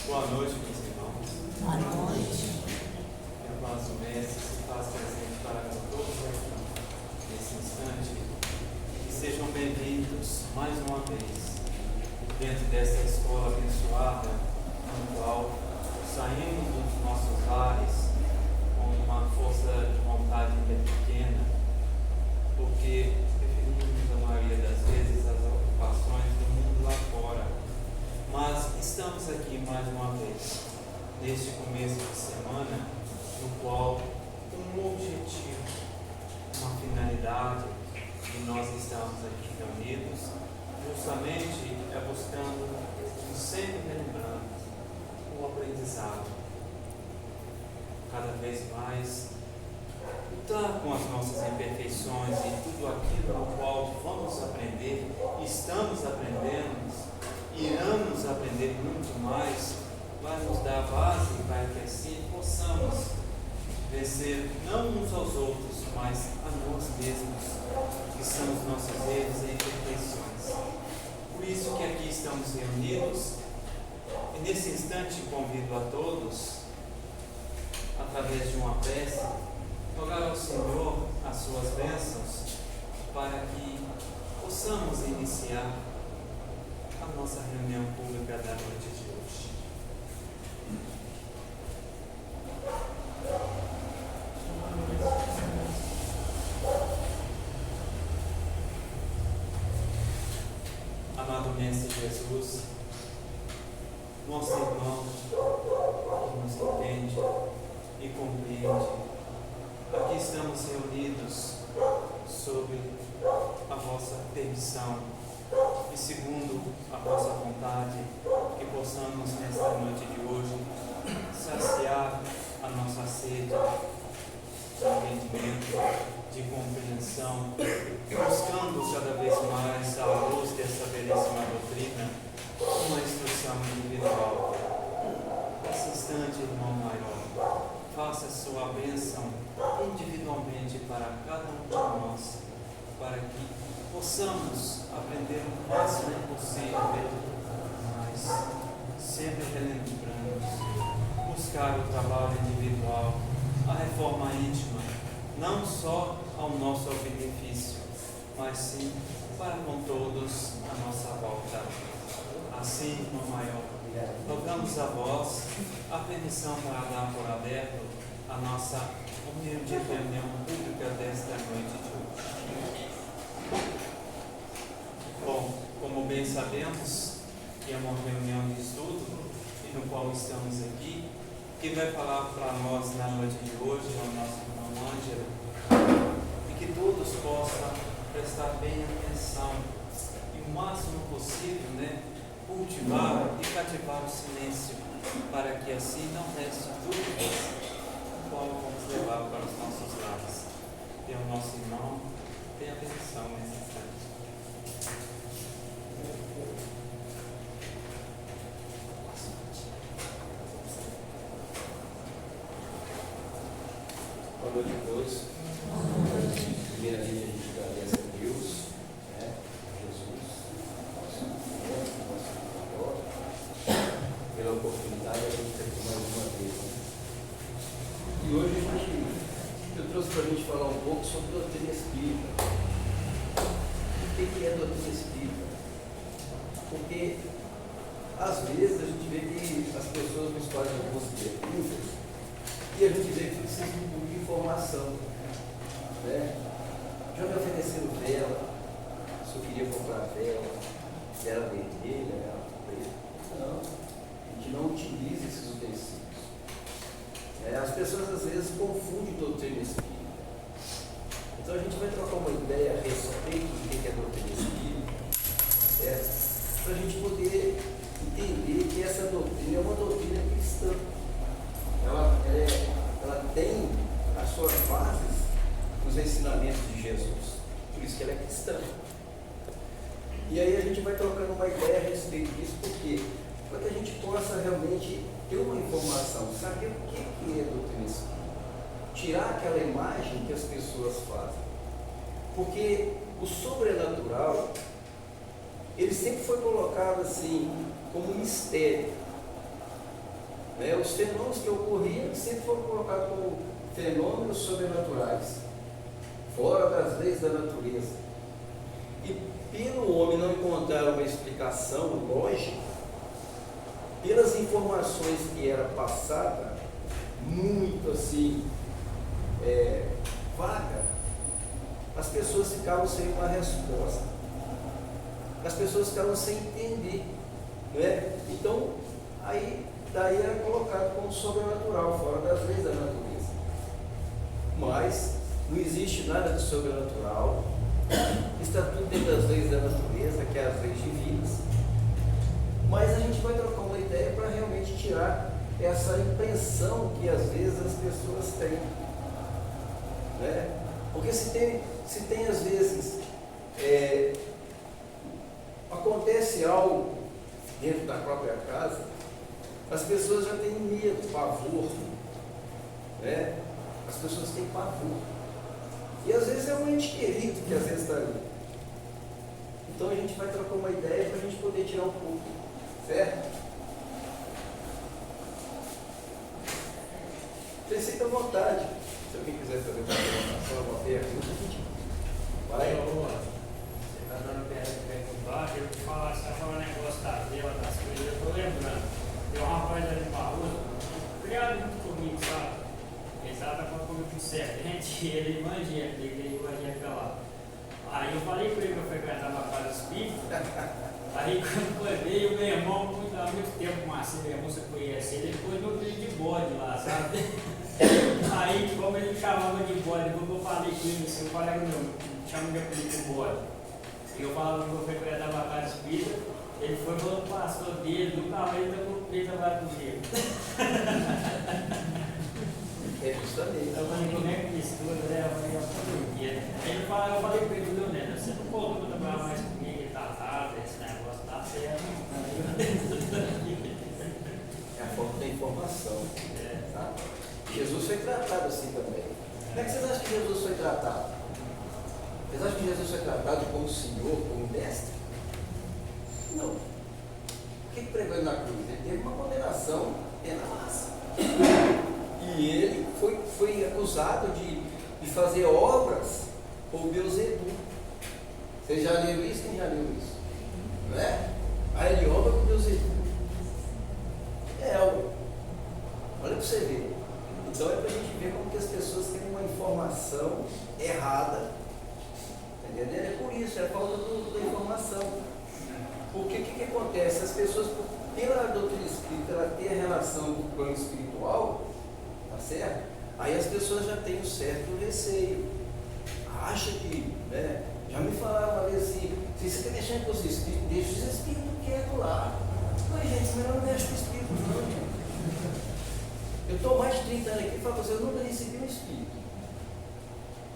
Boa noite, meus irmãos. Boa noite. Que a paz do Mestre se faz presente para todos aqui nesse instante. E sejam bem-vindos mais uma vez dentro desta escola abençoada, no qual saímos dos nossos lares com uma força de vontade ainda pequena, porque preferimos a maioria das vezes as ocupações do mundo lá fora. Mas estamos aqui mais uma vez, neste começo de semana, no qual um objetivo, uma finalidade de nós estamos aqui reunidos, justamente é buscando, sempre relembrando, o aprendizado. Cada vez mais lutar com as nossas imperfeições e tudo aquilo no qual vamos aprender, estamos aprendendo, iremos aprender muito mais, vai nos dar base para que assim possamos vencer não uns aos outros, mas a nós mesmos, que são os nossos erros e imperfeições. Por isso que aqui estamos reunidos, e nesse instante convido a todos, através de uma prece, rogar ao Senhor as suas bênçãos, para que possamos iniciar a nossa reunião pública da noite de hoje. Amado Mestre Jesus, nosso irmão que nos entende e compreende, aqui estamos reunidos sob a vossa permissão e segundo a vossa vontade, que possamos nesta noite de hoje saciar a nossa sede de entendimento, de compreensão, buscando cada vez mais, à luz dessa belíssima doutrina, uma instrução individual. Nesse instante, irmão maior, faça a sua bênção individualmente para cada um de nós, para que possamos aprender o máximo possível, mas sempre relembrando, buscar o trabalho individual, a reforma íntima, não só ao nosso benefício, mas sim para com todos à nossa volta. Assim, irmão maior, rogamos a vós a permissão para dar por aberto a nossa humilde reunião pública desta noite de hoje. Bom, como bem sabemos, que é uma reunião de estudo, e no qual estamos aqui, quem vai falar para nós na noite de hoje é o nosso irmão Ângelo, e que todos possam prestar bem atenção e o máximo possível, cultivar e cativar o silêncio, para que assim não reste dúvidas, o qual vamos levar para os nossos lares. E o nosso irmão tem a benção nesse instante. Boa noite a todos. Primeiramente, a gente agradece a Deus, Jesus, nosso Senhor, nosso Salvador, pela oportunidade de a gente estar aqui mais uma vez. E hoje eu trouxe para a gente falar um pouco sobre doutrina espírita. O que é doutrina espírita? Porque, às vezes, a gente vê que as pessoas nos fazem algumas perguntas e a gente vê que precisa de um pouco de informação. Já me ofereceram vela, se eu queria comprar vela vermelha, vela preta. Não, a gente não utiliza esses utensílios. As pessoas às vezes confundem doutrina espírita. Então a gente vai trocar uma ideia a respeito do que é doutrina espírita, para a gente poder entender que essa doutrina é uma doutrina cristã. Ela tem as suas bases nos ensinamentos de Jesus, por isso que ela é cristã. E aí a gente vai trocando uma ideia a respeito disso, porque para que a gente possa realmente ter uma informação, saber o que é doutrina espírita, tirar aquela imagem que as pessoas fazem, porque o sobrenatural ele sempre foi colocado assim como um mistério. né? Os fenômenos que ocorriam sempre foram colocados como fenômenos sobrenaturais, fora das leis da natureza. E pelo homem não encontrar uma explicação lógica, pelas informações que era passada, muito assim, vaga, as pessoas ficavam sem uma resposta, as pessoas ficavam sem entender, né? Então, daí era colocado como sobrenatural, fora das leis da natureza. Mas não existe nada de sobrenatural, está tudo dentro das leis da natureza, que é as leis divinas. Mas a gente vai trocar uma ideia para realmente tirar essa impressão que às vezes as pessoas têm, né? Porque se tem às vezes acontece algo dentro da própria casa, as pessoas já têm medo, pavor, né? As pessoas têm pavor. E às vezes é um ente querido que às vezes está ali. Então a gente vai trocar uma ideia para a gente poder tirar um pouco, certo? Você fica à vontade. Se alguém quiser fazer uma pergunta, uma pergunta, a gente vai. Você está dando perguntar, eu te falar, você está falando negócio da vela, das coisas, eu estou lembrando. Tem um rapaz ali em Barroso, criado junto comigo, sabe? Ele estava com a comida de serpente, ele evangélica lá. Aí eu falei para ele que eu frequentava a casa espírita. Aí quando foi ver, o meu irmão, há muito tempo, Marcinho, meu irmão, você conhece ele, pôs meu apelido de bode lá, sabe? Aí, como ele me chamava de bode, quando eu falei com ele, assim, eu falei meu, me chama de apelido de bode. E eu falava que eu frequentava a casa espírita, ele foi falando com o pastor dele, nunca mais ele trabalhava comigo. É justamente. Eu falei, como é que mistura, né? Eu falei, eu falei para ele, meu Neto, você não pode trabalhar mais comigo, ele tá errado, esse negócio tá certo. É a forma da informação. Tá? Jesus foi tratado assim também. Como é que vocês acham que Jesus foi tratado? Vocês acham que Jesus foi tratado como Senhor, como Mestre? Não. O que pregou ele na cruz? Ele teve uma condenação tenaz. E ele foi acusado de fazer obras por Beelzebub. Vocês já leram isso? Quem já leu isso? Não é? Aí ele obra por Beelzebub. Olha para você ver. Então é para a gente ver como que as pessoas têm uma informação errada. Entendeu? É por isso, é a falta da informação. Porque o que acontece? As pessoas, pela doutrina espírita, ela tem a relação com o plano espiritual, tá certo? Aí as pessoas já têm um certo receio. Acha que, né? Já me falaram uma vez assim, se você está mexendo com os espíritos, deixa os espíritos quietos lá. Mas gente, melhor não mexe com o espírito não, gente. Eu estou mais de 30 anos aqui e falo para você, eu nunca recebi um espírito.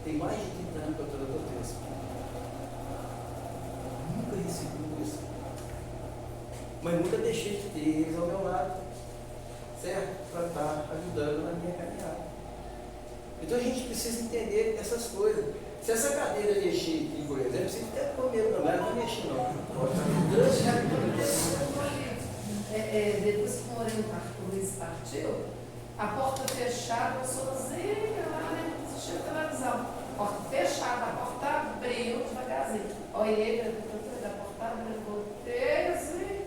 Tem mais de 30 anos que eu estou na doutrina espírita. Nunca recebi um espírito. Mas nunca deixei de ter eles ao meu lado, certo? Para estar ajudando na minha caminhada. Então a gente precisa entender essas coisas. Se essa cadeira mexer aqui, por exemplo, você fica com medo, não vai mexer não. Depois que o Luiz partiu, a porta fechada, eu sozinha lá, né? Assistia a televisão. Porta fechada, a porta abriu devagarzinho. Olha ele, a porta abriu, voltei assim.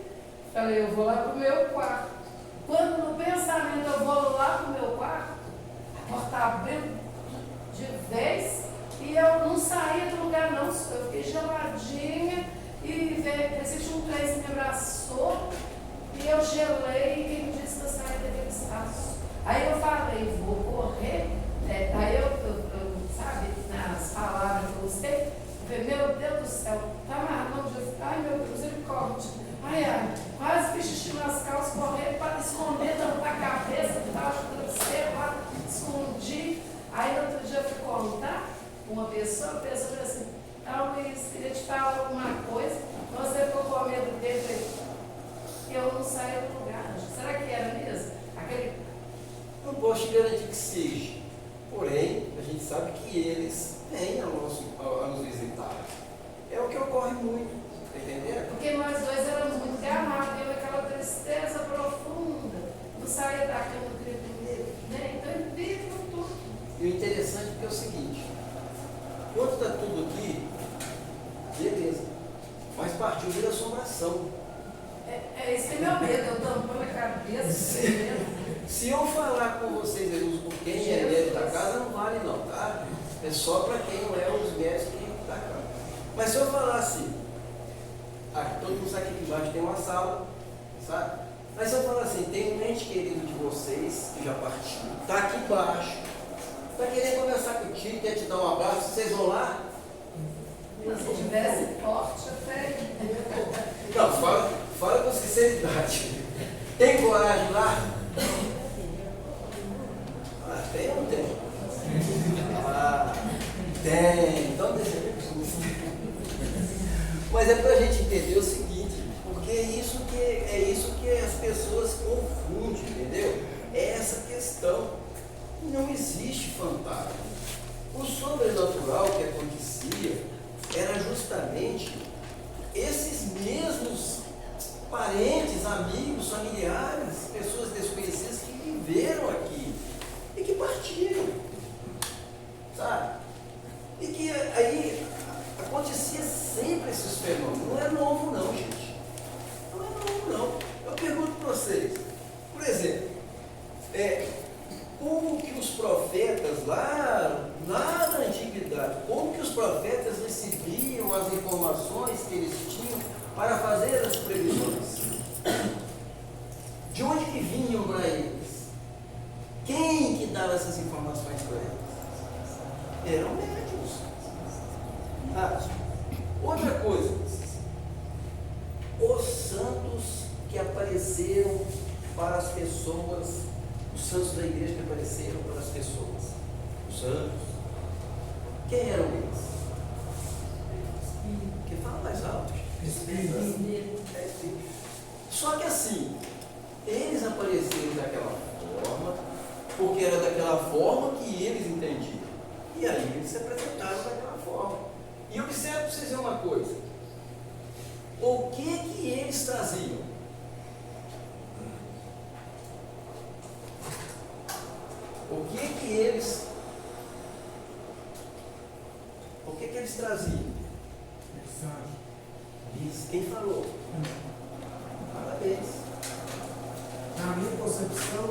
Falei, eu vou lá pro meu quarto. Quando no pensamento eu vou lá pro meu quarto, a porta abriu de vez e eu não saía do lugar não. Eu fiquei geladinha e parecia que um trem me abraçou e eu gelei e quem me disse que eu saí daquele espaço. Aí eu falei, vou correr, né? Aí eu sabe, nas palavras que eu usei, eu falei, meu Deus do céu, tá amarrando, ai meu Deus, misericórdia. Ai, quase fiz xixi nas calças, correr para esconder, tampar a cabeça, debaixo do travesseiro, lá, escondi. Aí outro dia eu fui contar, uma pessoa falou assim, Luiz, queria te falar alguma coisa, você ficou com medo dele, e eu não saí do lugar. Será que era mesmo? Não posso te garantir que seja, porém, a gente sabe que eles vêm a nos visitar. É o que ocorre muito, entendeu? Porque nós dois éramos muito gamados, eu aquela tristeza profunda, não saía da Se eu falar com vocês por quem é médico da casa, não vale não, tá? É só para quem não é os médicos da casa. Mas se eu falar assim, todo mundo sabe que aqui embaixo tem uma sala, sabe? Mas se eu falar assim, tem um ente querido de vocês que já partiu, está aqui embaixo, está querendo conversar contigo, quer te dar um abraço, vocês vão lá? Se tivesse forte, até. Não, fala com sinceridade. Tem coragem lá? Tem ou não tem? Tem. Então deixa eu ver. Mas é para a gente entender o seguinte, porque é isso que as pessoas confundem, entendeu? É essa questão. Não existe fantasma. O sobrenatural que acontecia era justamente esses mesmos parentes, amigos, familiares, pessoas desconhecidas que viveram aqui e que partiram, sabe? E que aí acontecia sempre esses fenômenos. Não é novo não, gente. Não é novo não. Eu pergunto para vocês, por exemplo, como que os profetas lá na antiguidade, como que os profetas recebiam as informações que eles tinham para fazer as previsões? De onde que vinham para eles? Quem que dava essas informações para eles? Eram médiuns. Outra coisa, os santos que apareceram para as pessoas, os santos da igreja que apareceram para as pessoas, os santos, quem eram eles? Quem fala mais alto? Espírito. Só que assim, eles apareceram daquela forma, porque era daquela forma que eles entendiam. E aí eles se apresentaram daquela forma. E observe para vocês verem uma coisa. O que eles traziam? O que eles traziam? Isso, quem falou? Parabéns. Na minha concepção,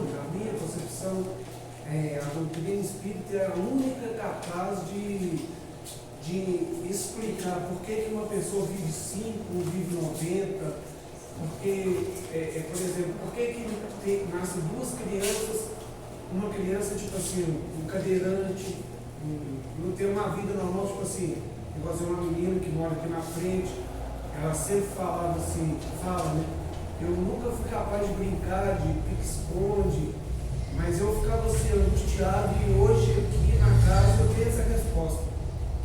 a doutrina espírita é a única capaz de explicar por que uma pessoa vive 5, vive 90, porque, por exemplo, por que nascem duas crianças, uma criança, tipo assim, um cadeirante, não tem uma vida normal, tipo assim, igual uma menina que mora aqui na frente, ela sempre falava assim, né? Eu nunca fui capaz de brincar, de pique-esconde, mas eu ficava assim, angustiado, e hoje aqui na casa eu tenho essa resposta,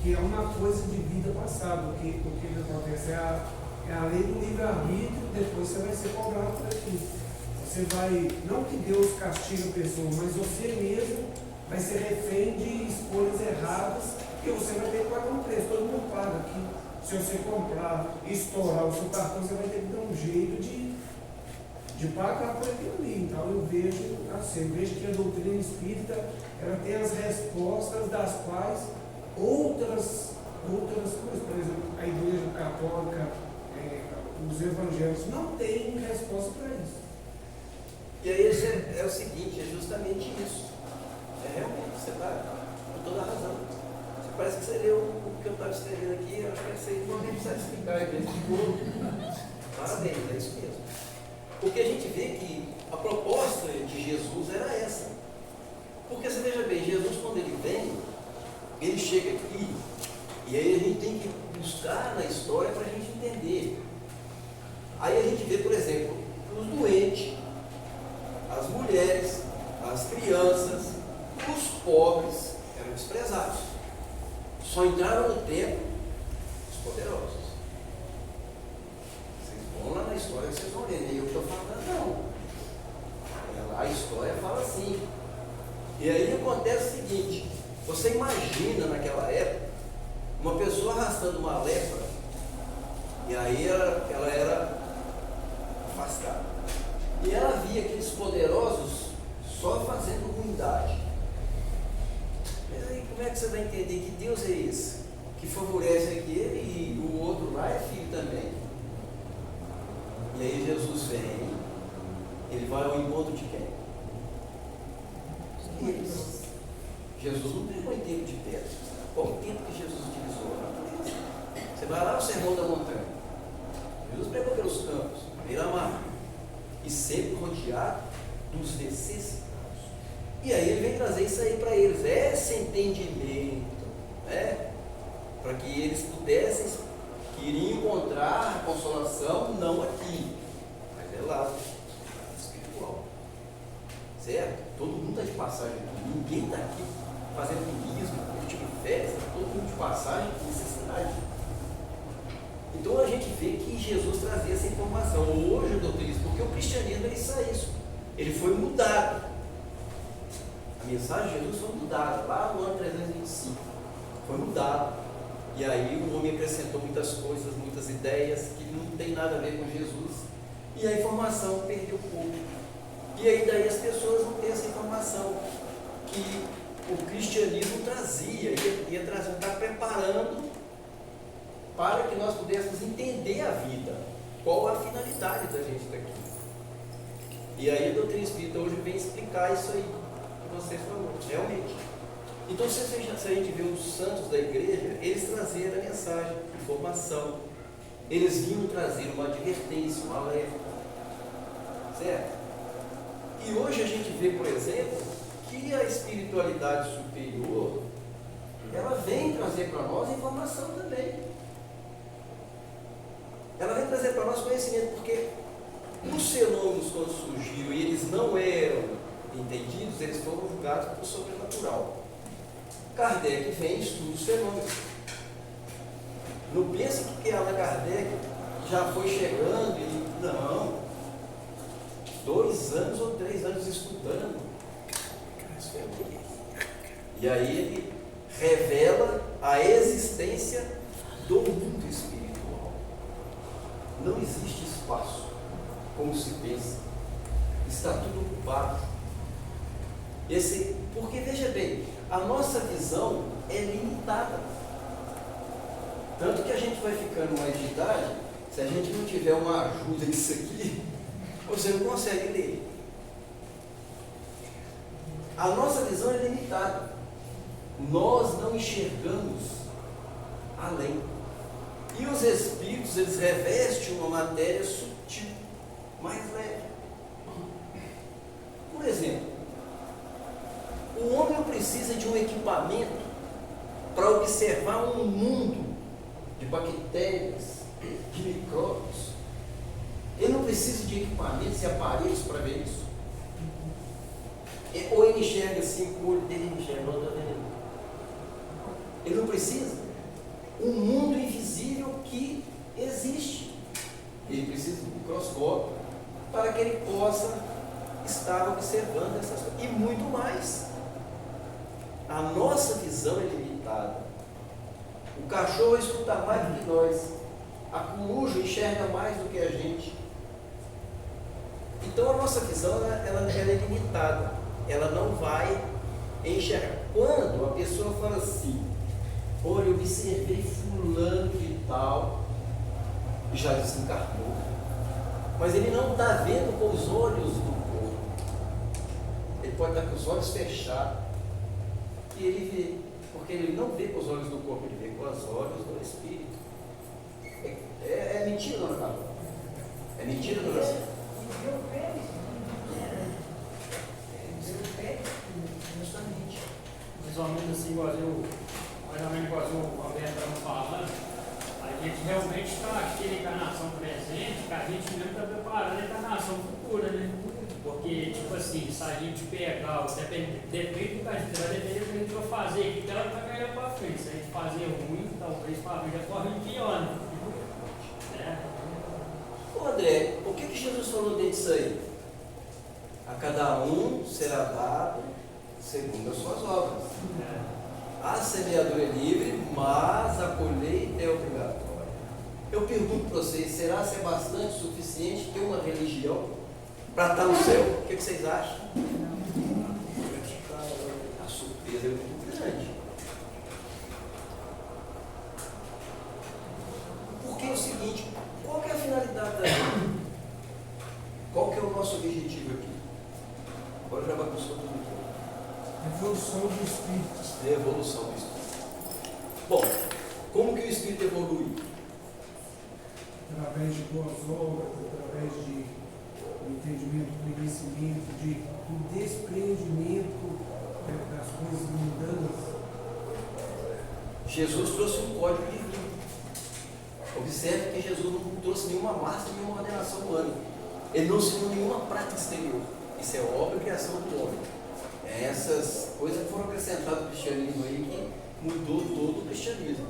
que é uma coisa de vida passada. O que acontece é a lei do livre-arbítrio, depois você vai ser cobrado por aqui. Você vai, não que Deus castiga a pessoa, mas você mesmo vai ser refém de escolhas erradas, e você vai ter que pagar um preço, todo mundo paga aqui. Se você comprar e estourar o seu cartão, você vai ter que dar um jeito de pagar por aquilo ali. Então eu vejo que a doutrina espírita, ela tem as respostas das quais outras coisas, por exemplo, a igreja católica, os evangélicos, não têm resposta para isso. E aí é o seguinte, é justamente isso. Realmente, você está com toda a razão. Parece que você leu o que eu estava escrevendo aqui, eu acho que essa aí não nem precisa explicar, parabéns, é isso mesmo. Porque a gente vê que a proposta de Jesus era essa. Porque você veja bem, Jesus quando ele vem, ele chega aqui, e aí a gente tem que buscar na história para a gente entender. Aí a gente vê, por exemplo, os doentes, as mulheres, as crianças, os pobres eram desprezados. Só entraram no templo os poderosos. Vocês vão lá na história que vocês vão ler, nem eu estou falando, não. A história fala assim. E aí acontece o seguinte, você imagina naquela época, uma pessoa arrastando uma lepra, e aí ela era afastada. E ela via aqueles poderosos só fazendo ruindade. Mas aí como é que você vai entender que Deus é esse? Que favorece aquele e o outro lá é filho também. E aí Jesus vem, ele vai ao encontro de quem? Eles. Jesus não pegou em tempo de pedra. Qual o tempo que Jesus utilizou? Você vai lá no Sermão da Montanha. Jesus pregou pelos campos, beira-mar, e sempre rodeado dos necessitados. E aí ele vem trazer isso aí para eles, esse entendimento, né? Para que eles pudessem, que iriam encontrar a consolação não aqui, mas é lá, espiritual. Certo? Todo mundo está de passagem aqui, ninguém está aqui fazendo turismo, curtindo festa, todo mundo de passagem com necessidade. Então a gente vê que Jesus trazia essa informação. Hoje, doutrinas, porque o cristianismo ele sai isso, ele foi mudado. A mensagem de Jesus foi mudada lá no ano 325, foi mudado. E aí o homem acrescentou muitas coisas, muitas ideias que não tem nada a ver com Jesus, e a informação perdeu um pouco. E aí daí as pessoas não têm essa informação que o cristianismo trazia, ia trazer, está preparando para que nós pudéssemos entender a vida, qual a finalidade da gente estar aqui. E aí a doutrina espírita hoje vem explicar isso aí que vocês falaram, realmente. Então, se a gente vê os santos da igreja, eles traziam a mensagem, informação, eles vinham trazer uma advertência, um alerta, certo? E hoje a gente vê, por exemplo, que a espiritualidade superior, ela vem trazer para nós informação também. Ela vem trazer para nós conhecimento, porque os fenômenos, quando surgiram e eles não eram entendidos, eles foram julgados como sobrenatural. Kardec vem e estuda os fenômenos. Não pense que Allan Kardec já foi chegando e não. 2 anos ou 3 anos estudando. E aí ele revela a existência do mundo espiritual. Não existe espaço, como se pensa. Está tudo ocupado. Porque veja bem, a nossa visão é limitada. Tanto que a gente vai ficando mais de idade, se a gente não tiver uma ajuda nisso aqui, você não consegue ler. A nossa visão é limitada. Nós não enxergamos além. E os espíritos, eles revestem uma matéria sutil, mais leve. Por exemplo, o homem precisa de um equipamento para observar um mundo de bactérias, de micróbios. Ele não precisa de equipamentos e aparelhos para ver isso. Ou ele enxerga assim, com o olho dele enxerga, não está vendo. Ele não precisa. Um mundo invisível que existe. Ele precisa de um microscópio para que ele possa estar observando essas coisas. E muito mais. A nossa visão é limitada. O cachorro escuta mais do que nós. A coruja enxerga mais do que a gente. Então a nossa visão ela é limitada. Ela não vai enxergar. Quando a pessoa fala assim, olha, eu observei fulano de tal, já desencarnou, mas ele não está vendo com os olhos do corpo. Ele pode estar com os olhos fechados e ele vê, porque ele não vê com os olhos do corpo, ele vê com os olhos do espírito. É mentira, dona Carla? É mentira, dona Carla? Justamente. Mais ou menos assim, mais ou menos igual o Roberto estava falando, a gente realmente está aqui na encarnação presente, que a gente mesmo está preparando a encarnação futura, né? Porque, tipo assim, se a gente pegar, depende do que a gente vai depender do que a gente vai fazer, que ela vai ganhar para frente. Se a gente fazer ruim, talvez para frente a forma pior, né? Ô André, o que Jesus falou disso aí? A cada um será dado segundo as suas obras. A semeadura é livre, mas a colheita é obrigatória. Eu pergunto para vocês, será que é bastante suficiente ter uma religião para estar no céu? O que vocês acham? A surpresa é muito grande. Porque é o seguinte, qual que é a finalidade da vida? Qual que é o nosso objetivo aqui? Agora já bagunçou tudo aqui. Evolução do espírito. Evolução do espírito. Bom, como que o espírito evolui? Através de boas obras, através de entendimento, conhecimento, do desprendimento das coisas mundanas. Jesus trouxe um código divino. Observe que Jesus não trouxe nenhuma massa, nenhuma ordenação humana. Ele não ensinou nenhuma prática exterior. Isso é obra e criação do homem. Essas coisas que foram acrescentadas ao cristianismo aí que mudou todo o cristianismo.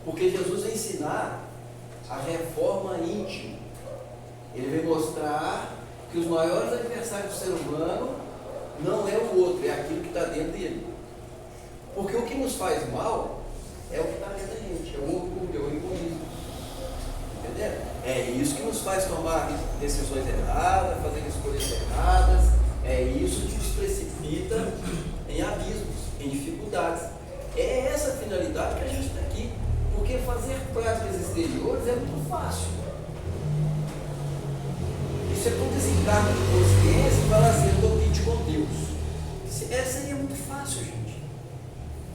Porque Jesus vai ensinar a reforma íntima. Ele vai mostrar que os maiores adversários do ser humano não é o outro, é aquilo que está dentro dele. Porque o que nos faz mal é o que está dentro da gente, é o orgulho, é o egoísmo. Entendeu? É isso que nos faz tomar decisões erradas, fazer escolhas erradas, é isso que nos precipita em abismos, em dificuldades. É essa a finalidade que a gente está aqui, porque fazer práticas exteriores é muito fácil. Isso é com desencargo de consciência e falar assim, eu estou aqui com Deus. Seria muito fácil, gente.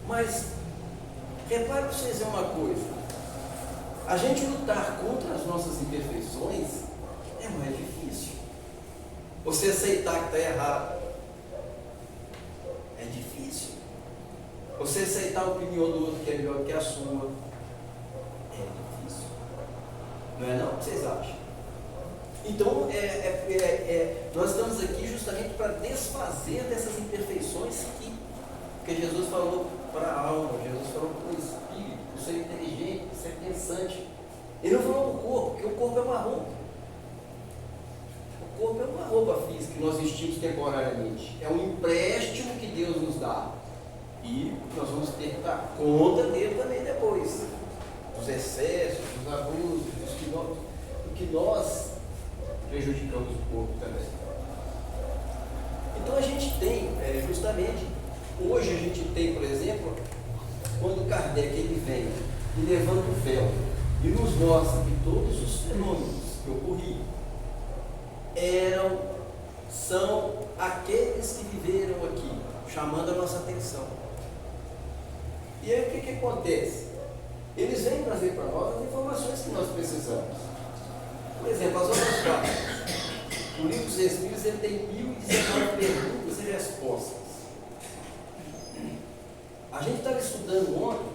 Mas, repare para vocês uma coisa. A gente lutar contra as nossas imperfeições é mais difícil. Você aceitar que está errado é difícil. Você aceitar a opinião do outro que é melhor que a sua é difícil. Não é não? O que vocês acham? Então, nós estamos aqui justamente para desfazer dessas imperfeições que Jesus falou para a alma, Jesus falou para o espírito, para o ser inteligente, para o ser pensante. Ele não falou para o corpo, porque o corpo é uma roupa. O corpo é uma roupa física que nós vestimos temporariamente. É um empréstimo que Deus nos dá. E nós vamos ter que dar conta dele também depois. Dos excessos, dos abusos, do que nós prejudicamos o corpo também. Então a gente tem, justamente, hoje a gente tem, por exemplo, quando Kardec ele vem e levanta o véu e nos mostra que todos os fenômenos que ocorriam são aqueles que viveram aqui, chamando a nossa atenção. E aí o que acontece? Eles vêm trazer para nós as informações que nós precisamos. Por exemplo, as obras básicas. O livro dos Espíritos ele tem 1019 perguntas e respostas. A gente estava estudando ontem,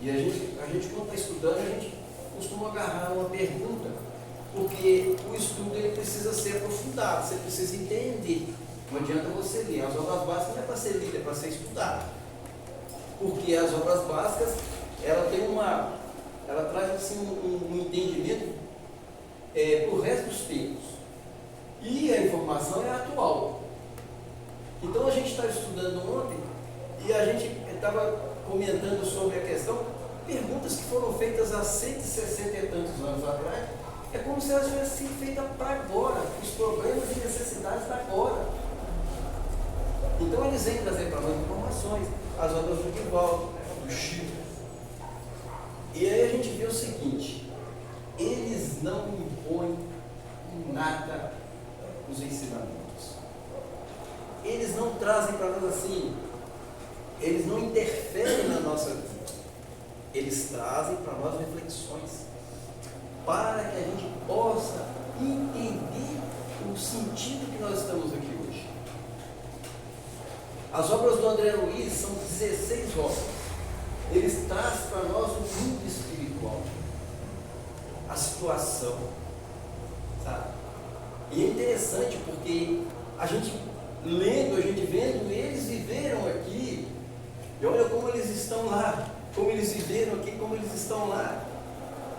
e a gente quando está estudando, a gente costuma agarrar uma pergunta, porque o estudo ele precisa ser aprofundado, você precisa entender. Não adianta você ler. As obras básicas não é para ser lida, é para ser estudada. Porque as obras básicas, ela traz assim, um entendimento para o resto dos tempos. E a informação é atual. Então a gente estava estudando ontem e a gente estava comentando sobre a questão, perguntas que foram feitas há 160 e tantos anos atrás, é como se elas tivessem sido feitas para agora, os problemas e necessidades da agora. Então eles vêm trazer para nós informações, as obras do Divaldo, do Chico. E aí a gente vê o seguinte, eles não impõem nada os ensinamentos. Eles não trazem para nós assim, eles não interferem na nossa vida. Eles trazem para nós reflexões, para que a gente possa entender o sentido que nós estamos aqui hoje. As obras do André Luiz são 16 obras. Eles trazem para nós o mundo espiritual, a situação, sabe? E é interessante porque a gente lendo, a gente vendo, eles viveram aqui, e olha como eles estão lá, como eles viveram aqui, como eles estão lá,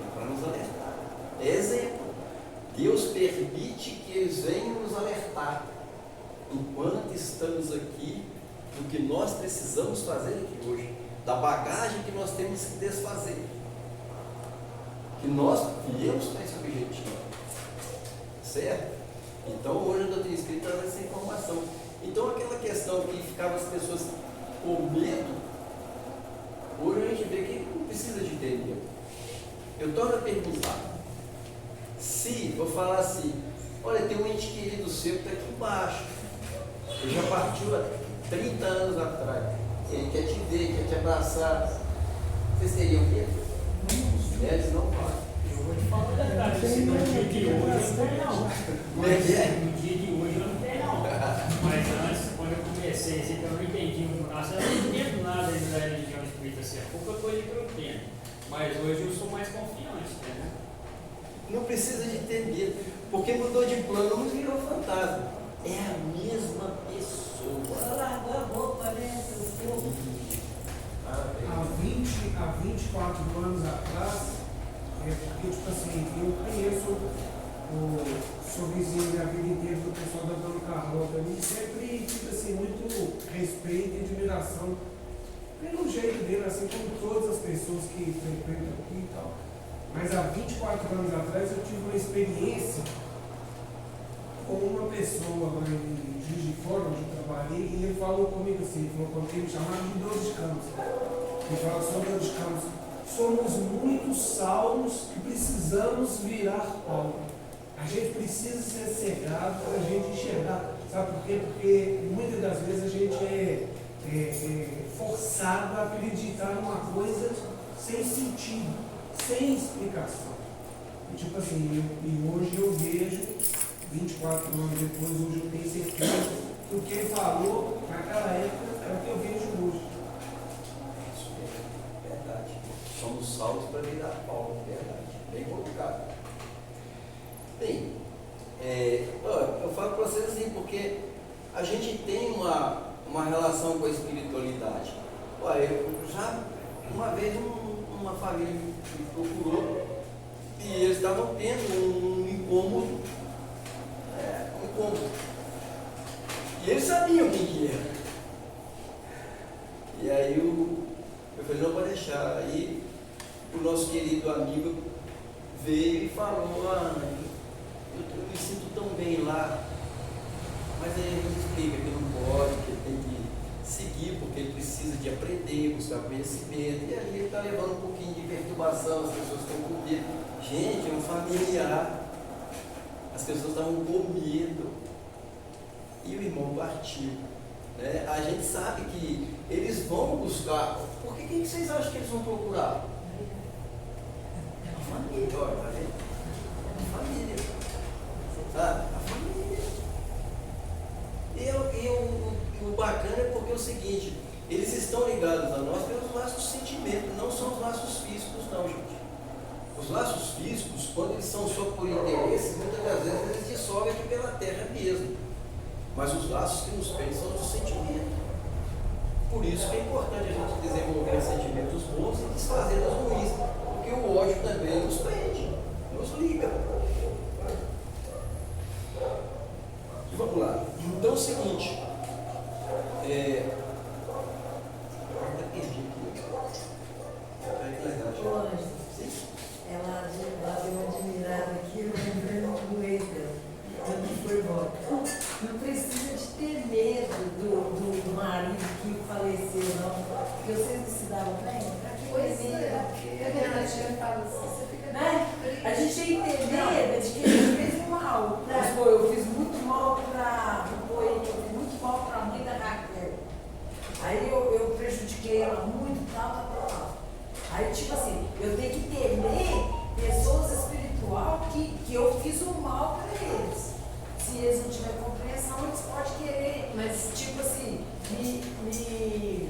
e para nos alertar. É exemplo. Deus permite que eles venham nos alertar, enquanto estamos aqui, do que nós precisamos fazer aqui hoje, da bagagem que nós temos que desfazer, que nós viemos para esse objetivo, certo? Então hoje a doutrina espírita traz essa informação. Então aquela questão que ficava as pessoas com medo, hoje a gente vê que não precisa de ter medo. Eu torno a perguntar, se eu falar assim, olha, tem um ente querido seu que está aqui embaixo, Ele já partiu há 30 anos atrás. Ele quer te ver, quer te abraçar. Vocês teriam medo? Os médicos não falam. Eu vou te falar a verdade, assim, no dia de hoje eu não tenho não. Mas no dia de hoje eu não tenho não. Mas antes, quando eu comecei, assim, que eu não entendi muito nada, eu não entendo nada da religião espírita, assim, é pouca coisa que eu entendo. Mas hoje eu sou mais confiante, né? Não precisa de ter medo, porque mudou de plano, não virou fantasma. É a mesma pessoa. Largou a roupa, né? Há 24 anos atrás, porque, tipo assim, eu conheço sou vizinho da vida inteira do pessoal da Dona Carlota, e sempre tive assim, muito respeito e admiração pelo jeito dele, assim como todas as pessoas que frequentam aqui e tal. Mas há 24 anos atrás eu tive uma experiência com uma pessoa lá em Juiz de Fora, onde eu trabalhei, e ele falou comigo assim, falou quando ele me chamava de Dor de Campos. Ele falava sobre Dor de Campos. Somos muitos salmos que precisamos virar Paulo. A gente precisa ser cegado para a gente enxergar. Sabe por quê? Porque muitas das vezes a gente é forçado a acreditar numa coisa sem sentido, sem explicação. E, tipo assim, hoje eu vejo, 24 anos depois, hoje eu tenho certeza que o que ele falou naquela época é o que eu vejo hoje. Isso é verdade. Somos salvos para virar Paulo, verdade. Bem colocado. Bem, eu falo para vocês assim, porque a gente tem uma relação com a espiritualidade. Olha, eu já uma vez uma família me procurou e eles estavam tendo um incômodo. E eles sabiam quem que era. E aí eu falei, não vou deixar. Aí o nosso querido amigo veio e falou, eu me sinto tão bem lá, mas aí a gente explica que não pode, que ele tem que seguir, porque ele precisa de aprender, buscar conhecimento, e aí ele está levando um pouquinho de perturbação, as pessoas estão com medo. Gente, é um familiar, as pessoas estavam com medo, e o irmão partiu. Né? A gente sabe que eles vão buscar, por que vocês acham que eles vão procurar? A família, olha, tá vendo? A família. Sabe? A família. E o bacana é porque é o seguinte, eles estão ligados a nós pelos laços de sentimento, não são os laços físicos não, gente. Os laços físicos, quando eles são só por interesse, muitas das vezes eles dissolvem aqui pela terra mesmo. Mas os laços que nos prendem são os sentimentos. Por isso que é importante a gente desenvolver sentimentos bons e desfazer dos ruins, porque o ódio também nos prende, nos liga. E vamos lá. Então é o seguinte, Ela deu uma admirada aqui, eu lembrei do ex dela, que foi embora. Não precisa de ter medo do marido que faleceu, não. Porque vocês não se davam bem? Pra que Pois ter é, medo? a minha tia fala assim, você fica Né? A gente tem que ter medo de que ele fez mal. Mas, pô, eu fiz muito mal para eu fiz muito mal para a mãe da Raquel. Aí eu prejudiquei ela muito, tal. Aí, tipo assim, eu tenho que temer pessoas espirituais que eu fiz o mal para eles. Se eles não tiverem compreensão, eles podem querer, mas, tipo assim, me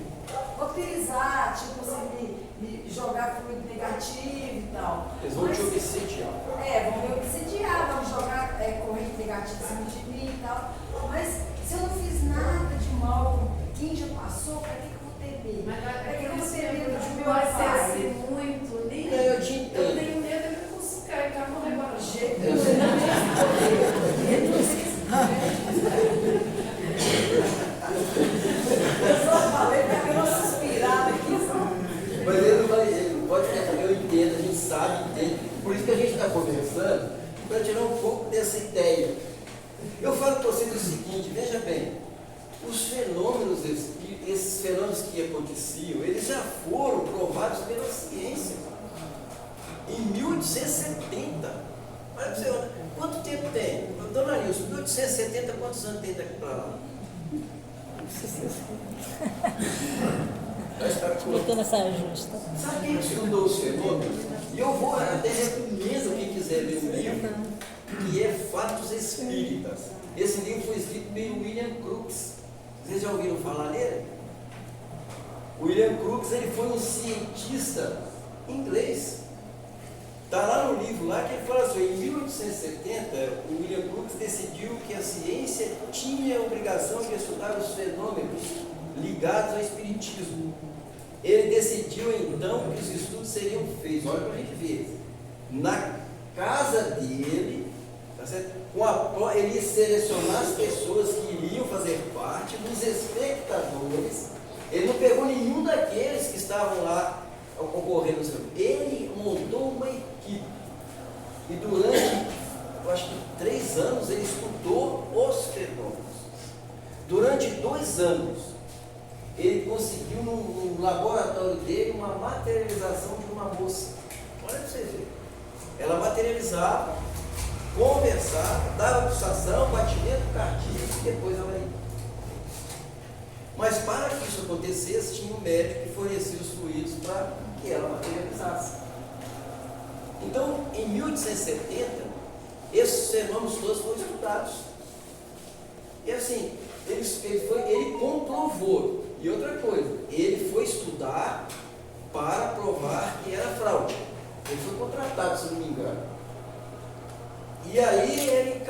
vampirizar, tipo assim, me jogar fluido negativo e tal. eles vão te obsediar. Vão me obsediar, vão jogar corrente negativa em cima de mim e tal. Mas se eu não fiz nada de mal com quem já passou, para que eu vou ter medo? Mas Para que eu vou ter medo de meu vai ser pai? assim muito, nem Eu te entendo. eu tenho medo de me buscar e tá com agora. Jeito nenhum, eu não sei se eu só falei para que eu não suspirava aqui. Mas ele não pode ter, eu entendo, a gente sabe, entende. Por isso que a gente está conversando, para tirar um pouco dessa ideia. Eu falo para vocês o seguinte, veja bem, os fenômenos, esses fenômenos que aconteciam, eles já foram provados pela ciência. Em 1870, olha para você, quanto tempo tem? Dona Nilson, 1870, quantos anos tem daqui para lá? Está espetacular. Botando essa justa. Sabe quem estudou os fenômenos? E eu vou até recomendo quem quiser ler o livro, que é Fatos Espíritas. Esse livro foi escrito pelo William Crookes. Vocês já ouviram falar nele? O William Crookes, ele foi um cientista inglês. Está lá no livro lá que ele fala assim, em 1870, o William Crookes decidiu que a ciência tinha a obrigação de estudar os fenômenos ligados ao espiritismo. Ele decidiu então que os estudos seriam feitos, olha para a gente ver, na casa dele, tá certo? Ele ia selecionar as pessoas que iriam fazer parte, dos espectadores. Ele não pegou nenhum daqueles que estavam lá ocorrendo. Ele montou uma equipe e durante, eu acho que 3 anos, ele estudou os fenômenos. Durante 2 anos, ele conseguiu no laboratório dele uma materialização de uma moça. Olha para vocês verem. Ela materializava, conversava, dava pulsação, batimento cardíaco e depois ela ia. Mas para que isso acontecesse, tinha um médico que fornecia os fluidos para que ela materializasse. Então, em 1870, esses fenômenos todos foram estudados. E assim, ele comprovou. E outra coisa, ele foi estudar para provar que era fraude. Ele foi contratado, se não me engano. E aí, ele,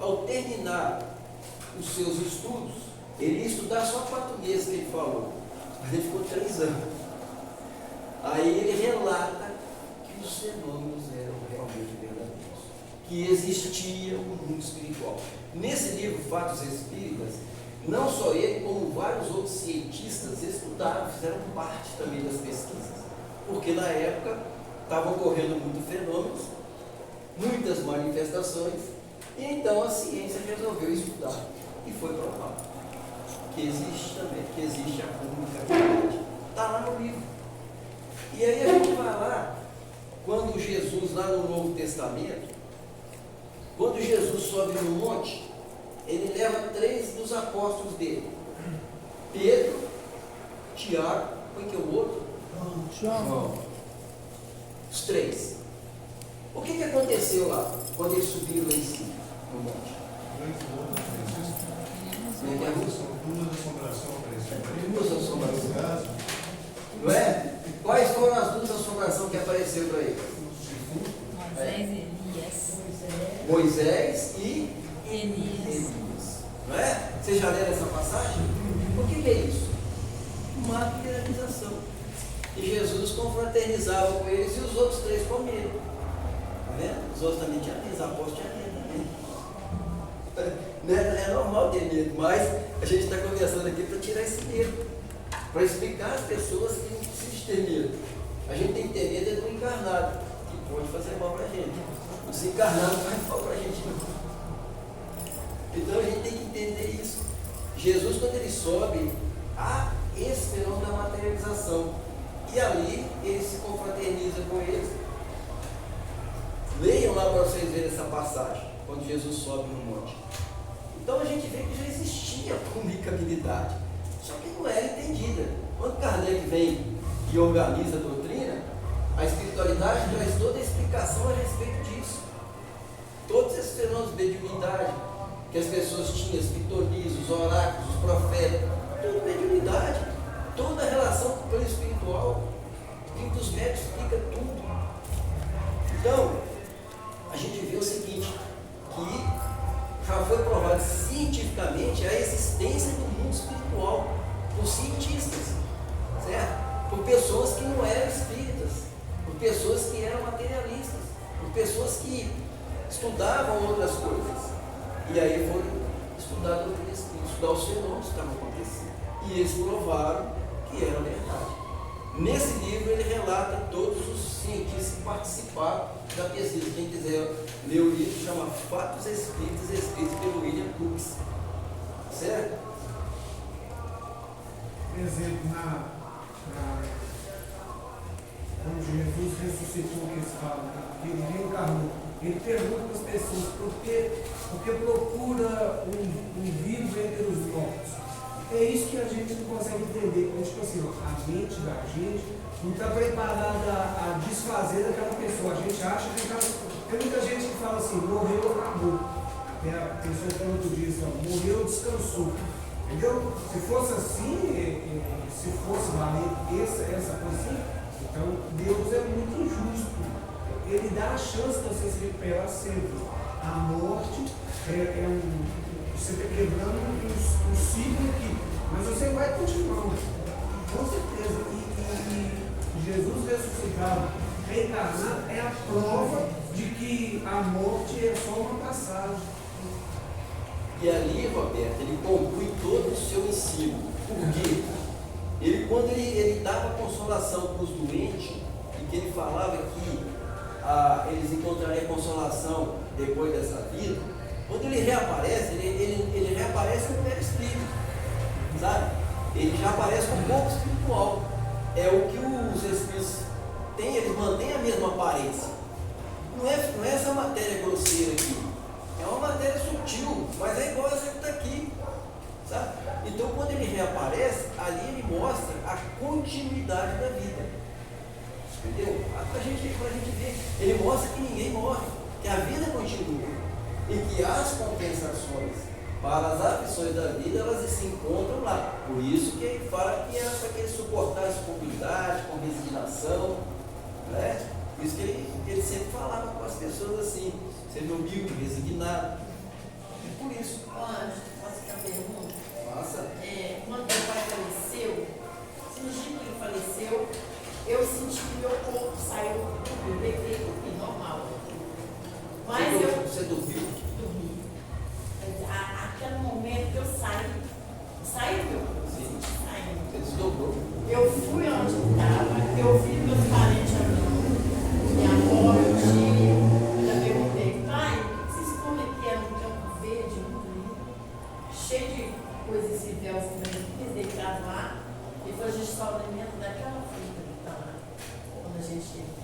ao terminar os seus estudos, ele ia estudar só 4 meses, que ele falou, mas ele ficou 3 anos. Aí ele relata que os fenômenos eram realmente verdadeiros, que existia um mundo espiritual. Nesse livro, Fatos Espíritas, não só ele, como vários outros cientistas estudaram, fizeram parte também das pesquisas, porque na época estavam ocorrendo muitos fenômenos, muitas manifestações, e então a ciência resolveu estudar e foi provado que existe também, que existe a comunicabilidade. Está lá no livro. E aí a gente vai lá, quando Jesus, lá no Novo Testamento, quando Jesus sobe no monte, ele leva 3 dos apóstolos dele. Pedro, Tiago, quem que é o outro? João. Os 3. O que aconteceu lá, quando eles subiram lá em cima, no monte? Duas assombrações. Não é? Quais foram as 2 assombrações que apareceram para ele? Moisés e Elias. Moisés e Elias. Não é? Vocês já leram essa passagem? O que é isso? Materialização. E Jesus confraternizava com eles e os outros 3 com medo. Tá vendo? Os outros também tinham medo, os apóstolos tinham medo também. É normal ter medo, mas a gente está conversando aqui para tirar esse medo, para explicar às pessoas que não precisa ter medo. A gente tem que ter medo do encarnado, que pode fazer mal para a gente. O desencarnado não faz mal para a gente não. Então a gente tem que entender isso. Jesus, quando ele sobe, há esse fenômeno da materialização. E ali ele se confraterniza com eles. Leiam lá para vocês verem essa passagem, quando Jesus sobe no monte. Então a gente vê que já existia comunicabilidade, só que não era entendida. Quando Kardec vem e organiza a doutrina, a espiritualidade traz toda a explicação a respeito disso. Todos esses fenômenos de mediunidade que as pessoas tinham, as pitonias, os oráculos, os profetas, tudo mediunidade, toda a relação com o plano espiritual. O livro dos médicos explica tudo. Então, a gente vê o seguinte, que já foi provado cientificamente a existência do mundo espiritual por cientistas, certo? Por pessoas que não eram espíritas, por pessoas que eram materialistas, por pessoas que estudavam outras coisas. E aí foram estudar os fenômenos que estavam acontecendo. E eles provaram que era verdade. Nesse livro ele relata todos os cientistas que participaram da pesquisa. Quem quiser ler o livro, chama Fatos Espíritas, escrito pelo William Crookes. Certo? Por exemplo, quando Jesus ressuscitou, que eles falam, que ele reencarnou, ele pergunta para as pessoas por que porque procura um vivo entre os mortos. É isso que a gente não consegue entender. Porque, tipo assim, ó, a mente da gente não está preparada a desfazer daquela pessoa. A gente acha que tem muita gente que fala assim, morreu, acabou. Até a pessoa falou outro dia assim, ó, morreu, descansou. Entendeu? Se fosse assim, se fosse valer essa coisa assim, então Deus é muito injusto. Ele dá a chance de você se recuperar sempre. A morte você está quebrando um ciclo aqui, mas você vai continuar, com certeza. E Jesus ressuscitado, reencarnado, é a prova de que a morte é só uma passagem. E ali, Roberto, ele conclui todo o seu ensino. Por quê? Quando ele dava consolação para os doentes, e que ele falava que eles encontrariam consolação depois dessa vida, quando ele reaparece, ele reaparece no perispírito, sabe? Ele já aparece com um corpo espiritual. É o que os espíritos têm, eles mantêm a mesma aparência. Não é essa matéria grosseira aqui, é uma matéria sutil, mas é igual essa que está aqui, sabe? Então, quando ele reaparece, ali ele mostra a continuidade da vida. Entendeu? Para a gente ver, ele mostra que ninguém morre, que a vida continua e que as compensações para as aflições da vida elas se encontram lá. Por isso que ele fala que é para que ele suportasse com humildade, com resignação, né? Por isso que ele sempre falava com as pessoas assim, sendo humilde, resignado. E por isso. Anjo, posso fazer uma pergunta? Faça. Quando meu pai faleceu, no dia que ele faleceu, eu senti que meu corpo saiu do bebê, normal. Mas Você dormiu? Dormi. Aquele momento que eu saí do meu corpo. Sim. Saindo. Você desdobrou. Eu fui onde estava, eu vi meus parentes andando, minha avó, meu tio. Eu perguntei, pai, o que vocês escondem aqui? Era um campo verde, muito lindo, cheio de coisas e véus que deitados lá. E foi o restauramento daquela fruta que está lá, quando a gente chega.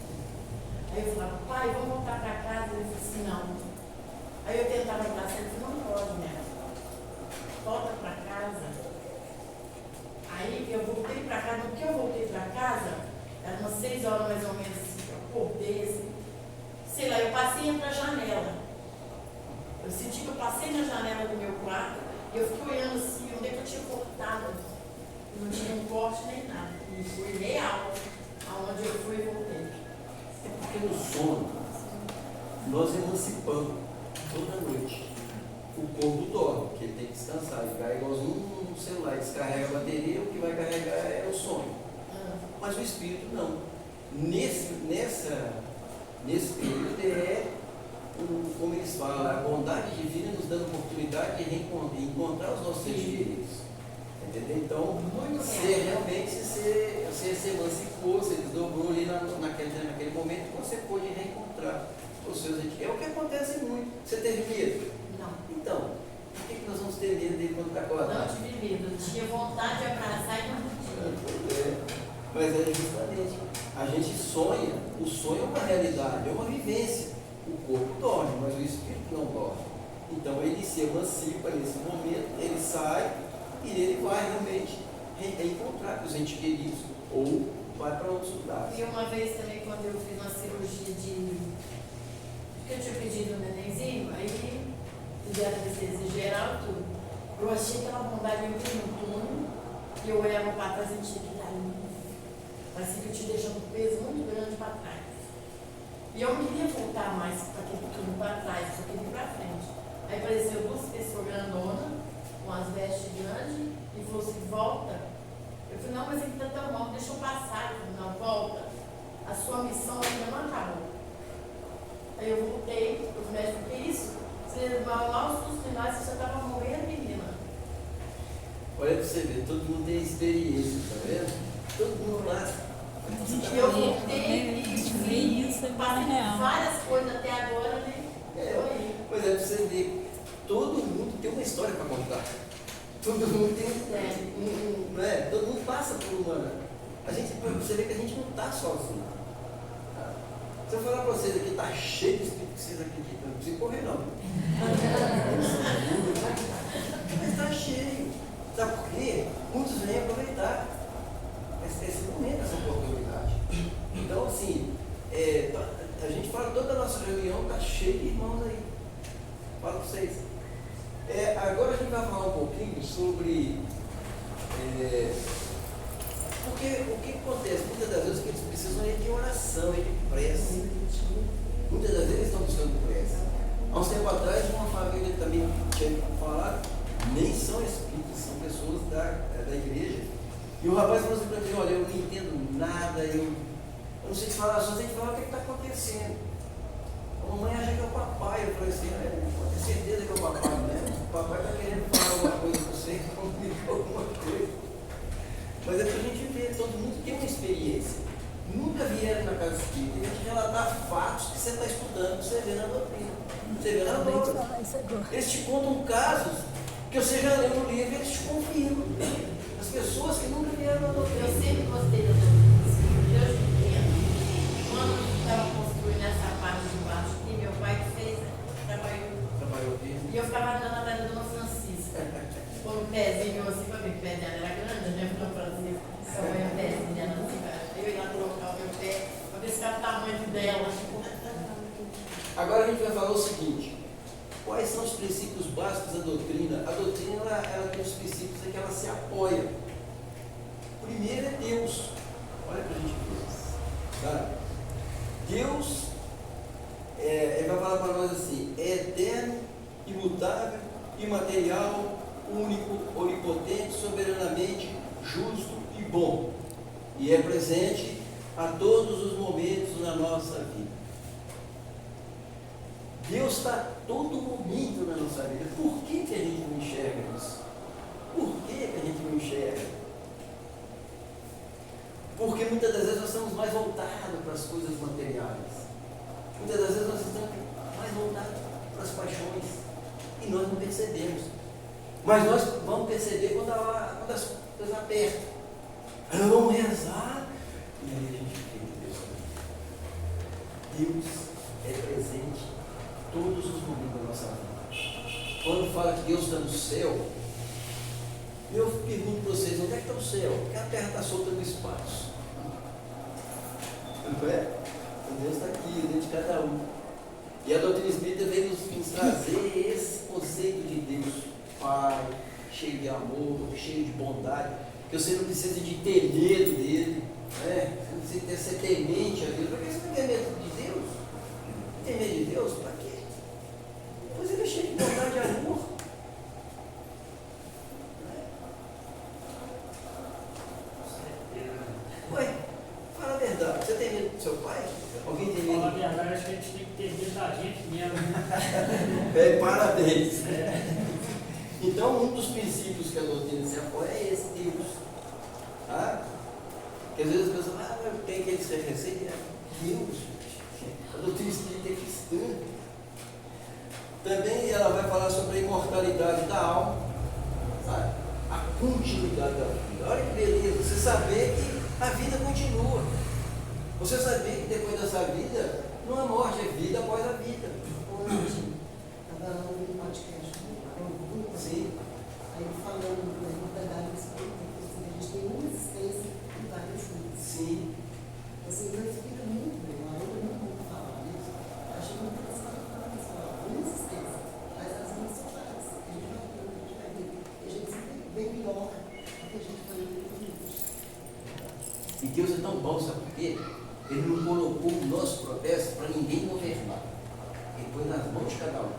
Aí eu falava, pai, vamos voltar para casa? Ele falou assim, não. Aí eu tentava abraçar, ele falou, não pode, né? Volta para casa. Aí eu voltei para casa, no que eu voltei para casa, eram umas 6 horas mais ou menos, assim, eu acordei assim, sei lá, eu passei entre a janela. Eu senti que eu passei na janela do meu quarto e eu fiquei olhando assim, onde é que eu tinha cortado. Não tinha um corte nem nada. E foi real aonde eu fui e voltei. É porque no sono nós emancipamos toda noite. O corpo dorme, porque ele tem que descansar. Ele vai igualzinho no celular, descarrega a bateria, o que vai carregar é o sonho. Mas o espírito não. Nesse período como eles falam, a bondade divina nos dando oportunidade de encontrar os nossos seres queridos. Entendeu? Então, você se emancipou, você desdobrou ali naquele momento que você pôde reencontrar os seus entes. É o que acontece muito. Você teve medo? Não. Então, por que nós vamos ter medo dele quando está acordado? Não tive medo, eu tinha vontade de abraçar e não podia. Mas é justamente, a gente sonha, o sonho é uma realidade, é uma vivência. O corpo dorme, mas o espírito não dorme. Então ele se emancipa nesse momento, ele sai e ele vai realmente reencontrar com os entes queridos ou vai para outros lugares. E uma vez também, quando eu fiz uma cirurgia que eu tinha pedido um nenenzinho, aí fizeram anestesia geral e tudo. Eu achei aquela bondade, eu entrei no túnel e eu olhava para trás e tinha que dar lindo. Parecia que eu tinha deixado um peso muito grande para trás. E eu não queria voltar mais para aquele túnel para trás, eu só queria ir para frente. Aí apareceu 2 pessoas grandonas, com as vestes grandes, e falou assim, volta. Eu falei, não, mas ele está tão mal, deixa eu passar. Ele falou, não, volta. A sua missão ainda não acabou. Aí eu voltei, os médicos, que isso? Você mal susto final, você já estava morrendo, menina. Olha para você ver, todo mundo tem experiência, tá vendo? Todo mundo lá. E eu voltei e isso é passei real. várias coisas até agora, né? Pois é, para você ver, todo mundo tem uma história para contar. Todo mundo tem não é? Todo mundo passa por uma. Você vê que a gente não está sozinho. Se eu falar para vocês aqui, está cheio de espírito que vocês acreditam, não precisa correr não. Agora a gente vai falar um pouquinho sobre porque o que acontece? Muitas das vezes o que eles precisam é de oração, é de prece. Muitas das vezes eles estão buscando prece. Há uns tempo atrás, uma família também tinha falado, nem são espíritas, são pessoas da igreja. E o rapaz falou assim para mim: olha, eu não entendo nada, eu não sei te falar, só sei te falar o que está acontecendo. A mamãe acha que é o papai. Eu falei assim: pode ter certeza que é o papai, né? O papai está querendo falar alguma coisa para você, comunicar alguma coisa. Mas é para a gente ver, todo mundo tem uma experiência. Nunca vieram na casa espírita e a gente relatar fatos que você está estudando, que você vê na doutrina. Você vê na doutrina. Eles te contam casos que você já leu no livro e eles te confirmam. As pessoas que nunca vieram na doutrina. Eu sempre gostei da doutrina espírita, desde pequeno. Quando estava construindo essa parte de baixo, que meu pai fez, Trabalhou aqui. e eu ficava andando atrás da Dona Francisca. Com um pezinho assim, para mim, o pé dela era grande, né? Dona Francisca. Então, eu o pezinho dela assim, eu ia lá colocar o meu pé, para ver se era o tamanho dela. Agora a gente vai falar o seguinte: quais são os princípios básicos da doutrina? A doutrina ela tem os princípios em que ela se apoia. O primeiro é Deus. Olha para a gente ver. Sabe? Deus, ele vai falar para nós assim: é eterno, imutável, imaterial, único, onipotente, soberanamente justo e bom. E é presente a todos os momentos na nossa vida. Deus está a todo momento na nossa vida. Por que a gente não enxerga isso? Por que a gente não enxerga? Porque muitas das vezes nós estamos mais voltados para as coisas materiais. Muitas das vezes nós estamos mais voltados para as paixões. E nós não percebemos. Mas nós vamos perceber quando as coisas apertam. Aí nós vamos rezar. E aí a gente vê Deus é presente em todos os momentos da nossa vida. Quando fala que Deus está no céu, eu pergunto para vocês: onde é que está o céu? Porque a terra está solta no espaço. Não é? O Deus está aqui, dentro de cada um. E a doutrina espírita veio nos trazer esse conceito de Deus Pai, cheio de amor, cheio de bondade, que você não precisa de ter medo dele, né? Você não precisa ser temente a Deus. Para que você não tem medo de Deus? Tem medo de Deus? Para quê? Pois ele é cheio de bondade e amor. Ué, fala a verdade. Você tem medo do seu pai? Alguém tem medo? Fala a verdade, acho que a gente tem que ter medo da gente mesmo. Parabéns. Então, um dos princípios que a doutrina se apoia é esse: Deus. Tá? Porque às vezes as pessoas falam: eu tenho que ser receita. Deus. A doutrina espírita é cristã. Também ela vai falar sobre a imortalidade da alma, sabe? A continuidade da vida. Olha que beleza, você saber que a vida continua. Você saber que depois dessa vida não é morte, é vida após a vida. Estava ouvindo um podcast do Sim. aí falando da imortalidade espírita, a gente tem uma existência e vários mundos. Sim. Assim, não explica muito bem, eu não vou falar isso. Achei muito interessante falar isso. Uma existência, mas as minhas são várias. A gente vai vendo, a gente vai ver. E a gente sempre vem melhor do que a gente foi em livros. E Deus é tão bom, sabe por quê? Ele não colocou o nosso protesto para ninguém governar. Ele põe nas mãos de cada um.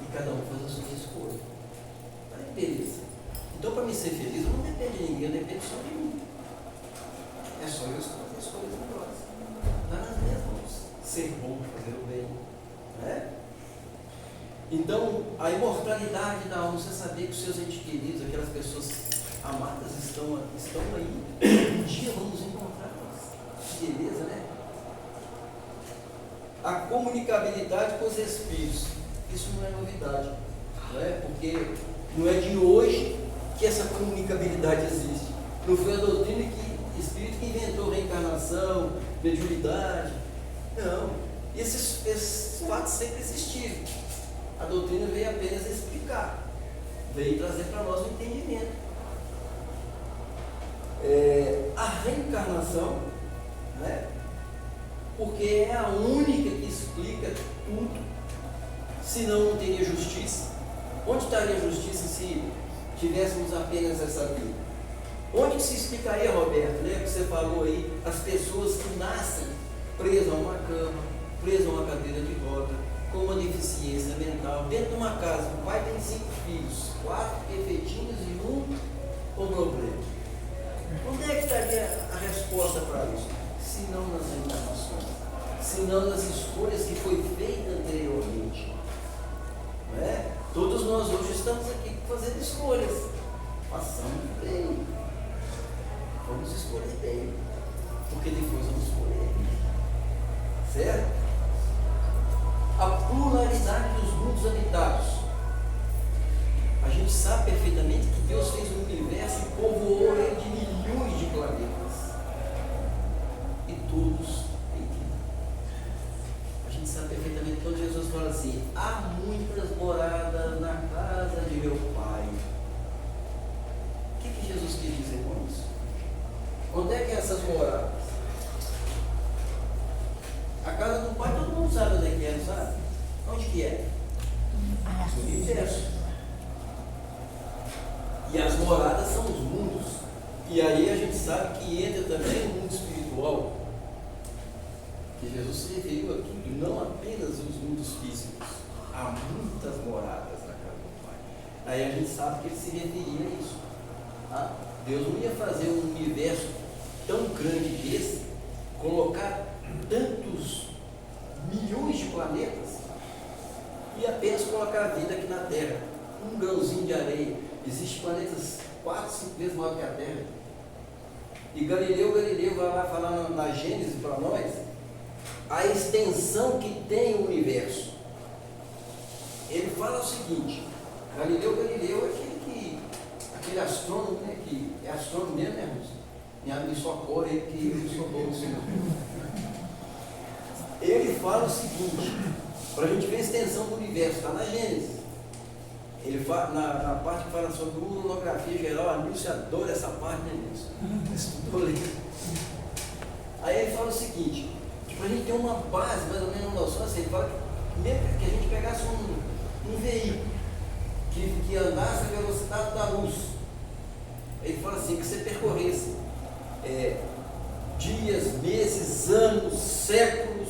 E cada um faz a sua escolha. Olha que beleza. Então, para mim ser feliz, eu não dependo de ninguém, eu dependo só de mim. É só eu fazer escolhas melhores. Está nas minhas mãos. Ser bom, fazer o bem. Né? Então, a imortalidade da alma, você saber que os seus entes queridos, aquelas pessoas amadas estão aí. Um dia vamos encontrá-las. Beleza, né? A comunicabilidade com os espíritos. Isso não é novidade. Não é? Porque não é de hoje que essa comunicabilidade existe. Não foi a doutrina espírita que inventou reencarnação, mediunidade. Não. Esses fatos sempre existiram. A doutrina veio apenas explicar. Veio trazer para nós um entendimento. A reencarnação, né? Porque é a única que explica tudo. Senão não teria justiça. Onde estaria a justiça se tivéssemos apenas essa vida? Onde se explicaria, Roberto, né, que você falou aí, as pessoas que nascem presas a uma cama, presas a uma cadeira de roda, com uma deficiência mental, dentro de uma casa, o pai tem 5 filhos, 4 perfeitinhos e 1 com problema. Onde é que estaria a resposta para isso? Se não nas encarnações, se não nas escolhas que foi feita anteriormente. Não é? Todos nós hoje estamos aqui fazendo escolhas. Façamos bem. Vamos escolher bem. Porque depois vamos escolher. Certo? A pluralidade dos mundos habitados. A gente sabe perfeitamente que Deus fez um universo e povoou ele de milhões de planetas. E todos têm vida. A gente sabe perfeitamente quando Jesus fala assim: há muitas moradas na casa de meu Pai. O que Jesus quis dizer com isso? Onde é que é essas moradas? A casa do Pai todo mundo sabe onde é que é, não sabe? Onde que é? No universo. E as moradas são os mundos. E aí a gente sabe que entra também o mundo espiritual. Que Jesus se referiu a tudo, não apenas os mundos físicos. Há muitas moradas na casa do Pai. Aí a gente sabe que ele se referia a isso. Ah, Deus não ia fazer um universo tão grande desse, colocar tantos milhões de planetas e apenas colocar a vida aqui na Terra. Um grãozinho de areia. Existem planetas 4, 5 vezes maior que a Terra. E Galileu vai lá falar na Gênesis para nós a extensão que tem o universo. Ele fala o seguinte: Galileu é aquele astrônomo, né, que é astrônomo mesmo, né, Rússia? Me abre sua cor aí, que eu sou bom assim. Ele fala o seguinte, para a gente ver a extensão do universo, está na Gênesis. Ele fala, na parte que fala sobre monografia geral, a Nilce adora essa parte, né, Nilce? Estudou lendo. Aí ele fala o seguinte, para a gente ter uma base, mais ou menos uma noção, assim, ele fala que mesmo que a gente pegasse um veículo que andasse a velocidade da luz, ele fala assim, que você percorresse dias, meses, anos, séculos,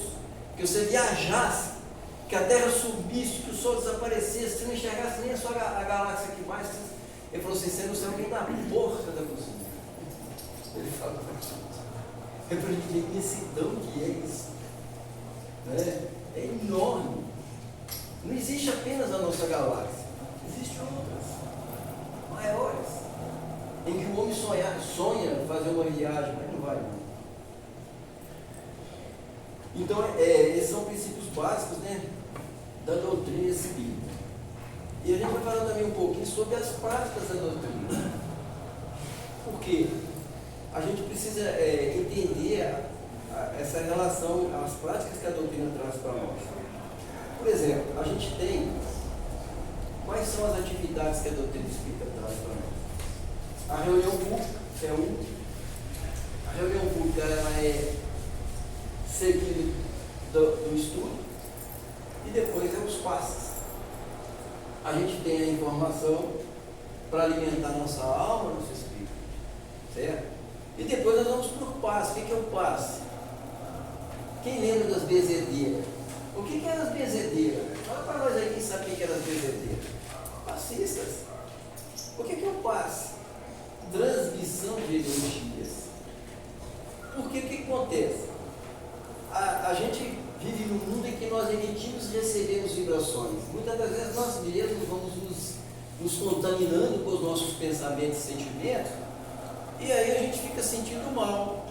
que você viajasse, que a Terra subisse, que o Sol desaparecesse, você não enxergasse nem a galáxia aqui mais. Ele falou assim, você não sabe nem na porta da cozinha. Ele fala é para a gente ver a imensidão que é isso. Né? É enorme. Não existe apenas a nossa galáxia, existem outras, maiores, em que o homem sonha fazer uma viagem, mas não vai não. Então, esses são princípios básicos, né, da doutrina espírita. E a gente vai falar também um pouquinho sobre as práticas da doutrina. Porque a gente precisa entender essa relação, as práticas que a doutrina traz para nós. Por exemplo, a gente tem quais são as atividades que a doutrina espírita traz para nós. A reunião pública é a reunião pública ela é seguida do estudo e depois é os passes. A gente tem a informação para alimentar nossa alma, nosso espírito, certo? E depois nós vamos para o passe. O que é o passe? Quem lembra das bezedeiras? O que eram as bezedeiras? Fala para nós aí quem sabe o que eram as bezedeiras. Passistas. O que é o passe? Transmissão de energias. Porque o que acontece? A gente vive num mundo em que nós emitimos e recebemos vibrações. Muitas das vezes nós mesmos vamos nos contaminando com os nossos pensamentos e sentimentos, e aí a gente fica sentindo mal.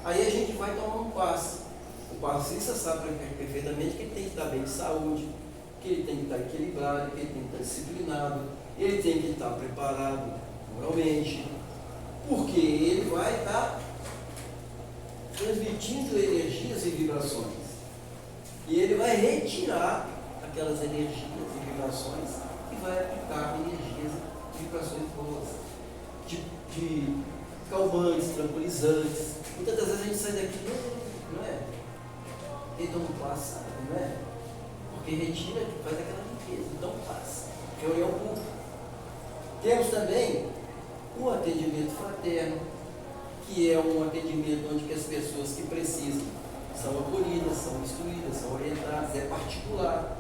Aí a gente vai tomar um passe. O passista sabe perfeitamente que ele tem que estar bem de saúde, que ele tem que estar equilibrado, que ele tem que estar disciplinado, ele tem que estar preparado moralmente, porque ele vai estar transmitindo energias e vibrações. E ele vai retirar aquelas energias e vibrações e vai aplicar energias e vibrações boas, de calmantes, tranquilizantes. Muitas das vezes a gente sai daqui, não é? Então passa, não é? Porque retira, faz aquela limpeza, então passa. Que reunião pública. Temos também o atendimento fraterno, que é um atendimento onde que as pessoas que precisam são acolhidas, são instruídas, são orientadas, é particular,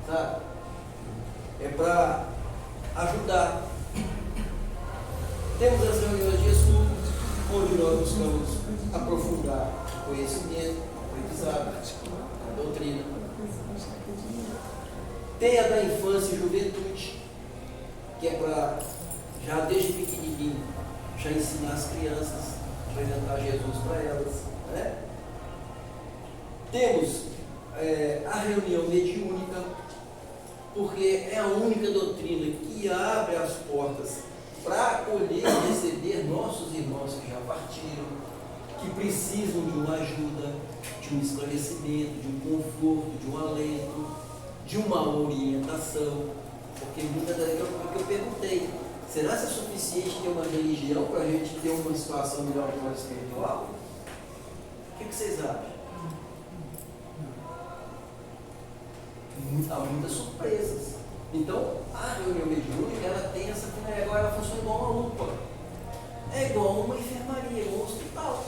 sabe? É para ajudar. Temos as reuniões de estudo, onde nós buscamos aprofundar o conhecimento, o aprendizado, a doutrina. Tem a da infância e juventude, que é para, já desde pequenininho, já ensinar as crianças, apresentar Jesus para elas, né? Temos a reunião mediúnica, porque é a única doutrina que abre as portas para acolher e receber nossos irmãos que já partiram, que precisam de uma ajuda, de um esclarecimento, de um conforto, de um alento, de uma orientação. Porque muitas das vezes eu perguntei, será que é suficiente ter uma religião para a gente ter uma situação melhor no plano espiritual? O que vocês acham? Há muitas surpresas. Então, a reunião mediúnica, ela tem essa finalidade. Agora ela funciona igual uma UPA. É igual uma enfermaria, igual um hospital.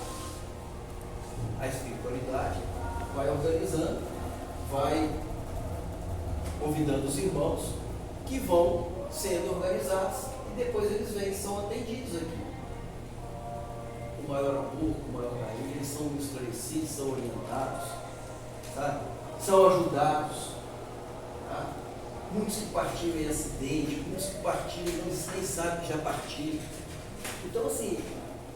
A espiritualidade vai organizando, vai convidando os irmãos que vão sendo organizados e depois eles vêm, são atendidos aqui. O maior amor, com o maior carinho, eles são esclarecidos, são orientados, sabe? São ajudados. Tá? Muitos que partiram em acidente, muitos que partiram e nem sabem que já partiram. Então, assim,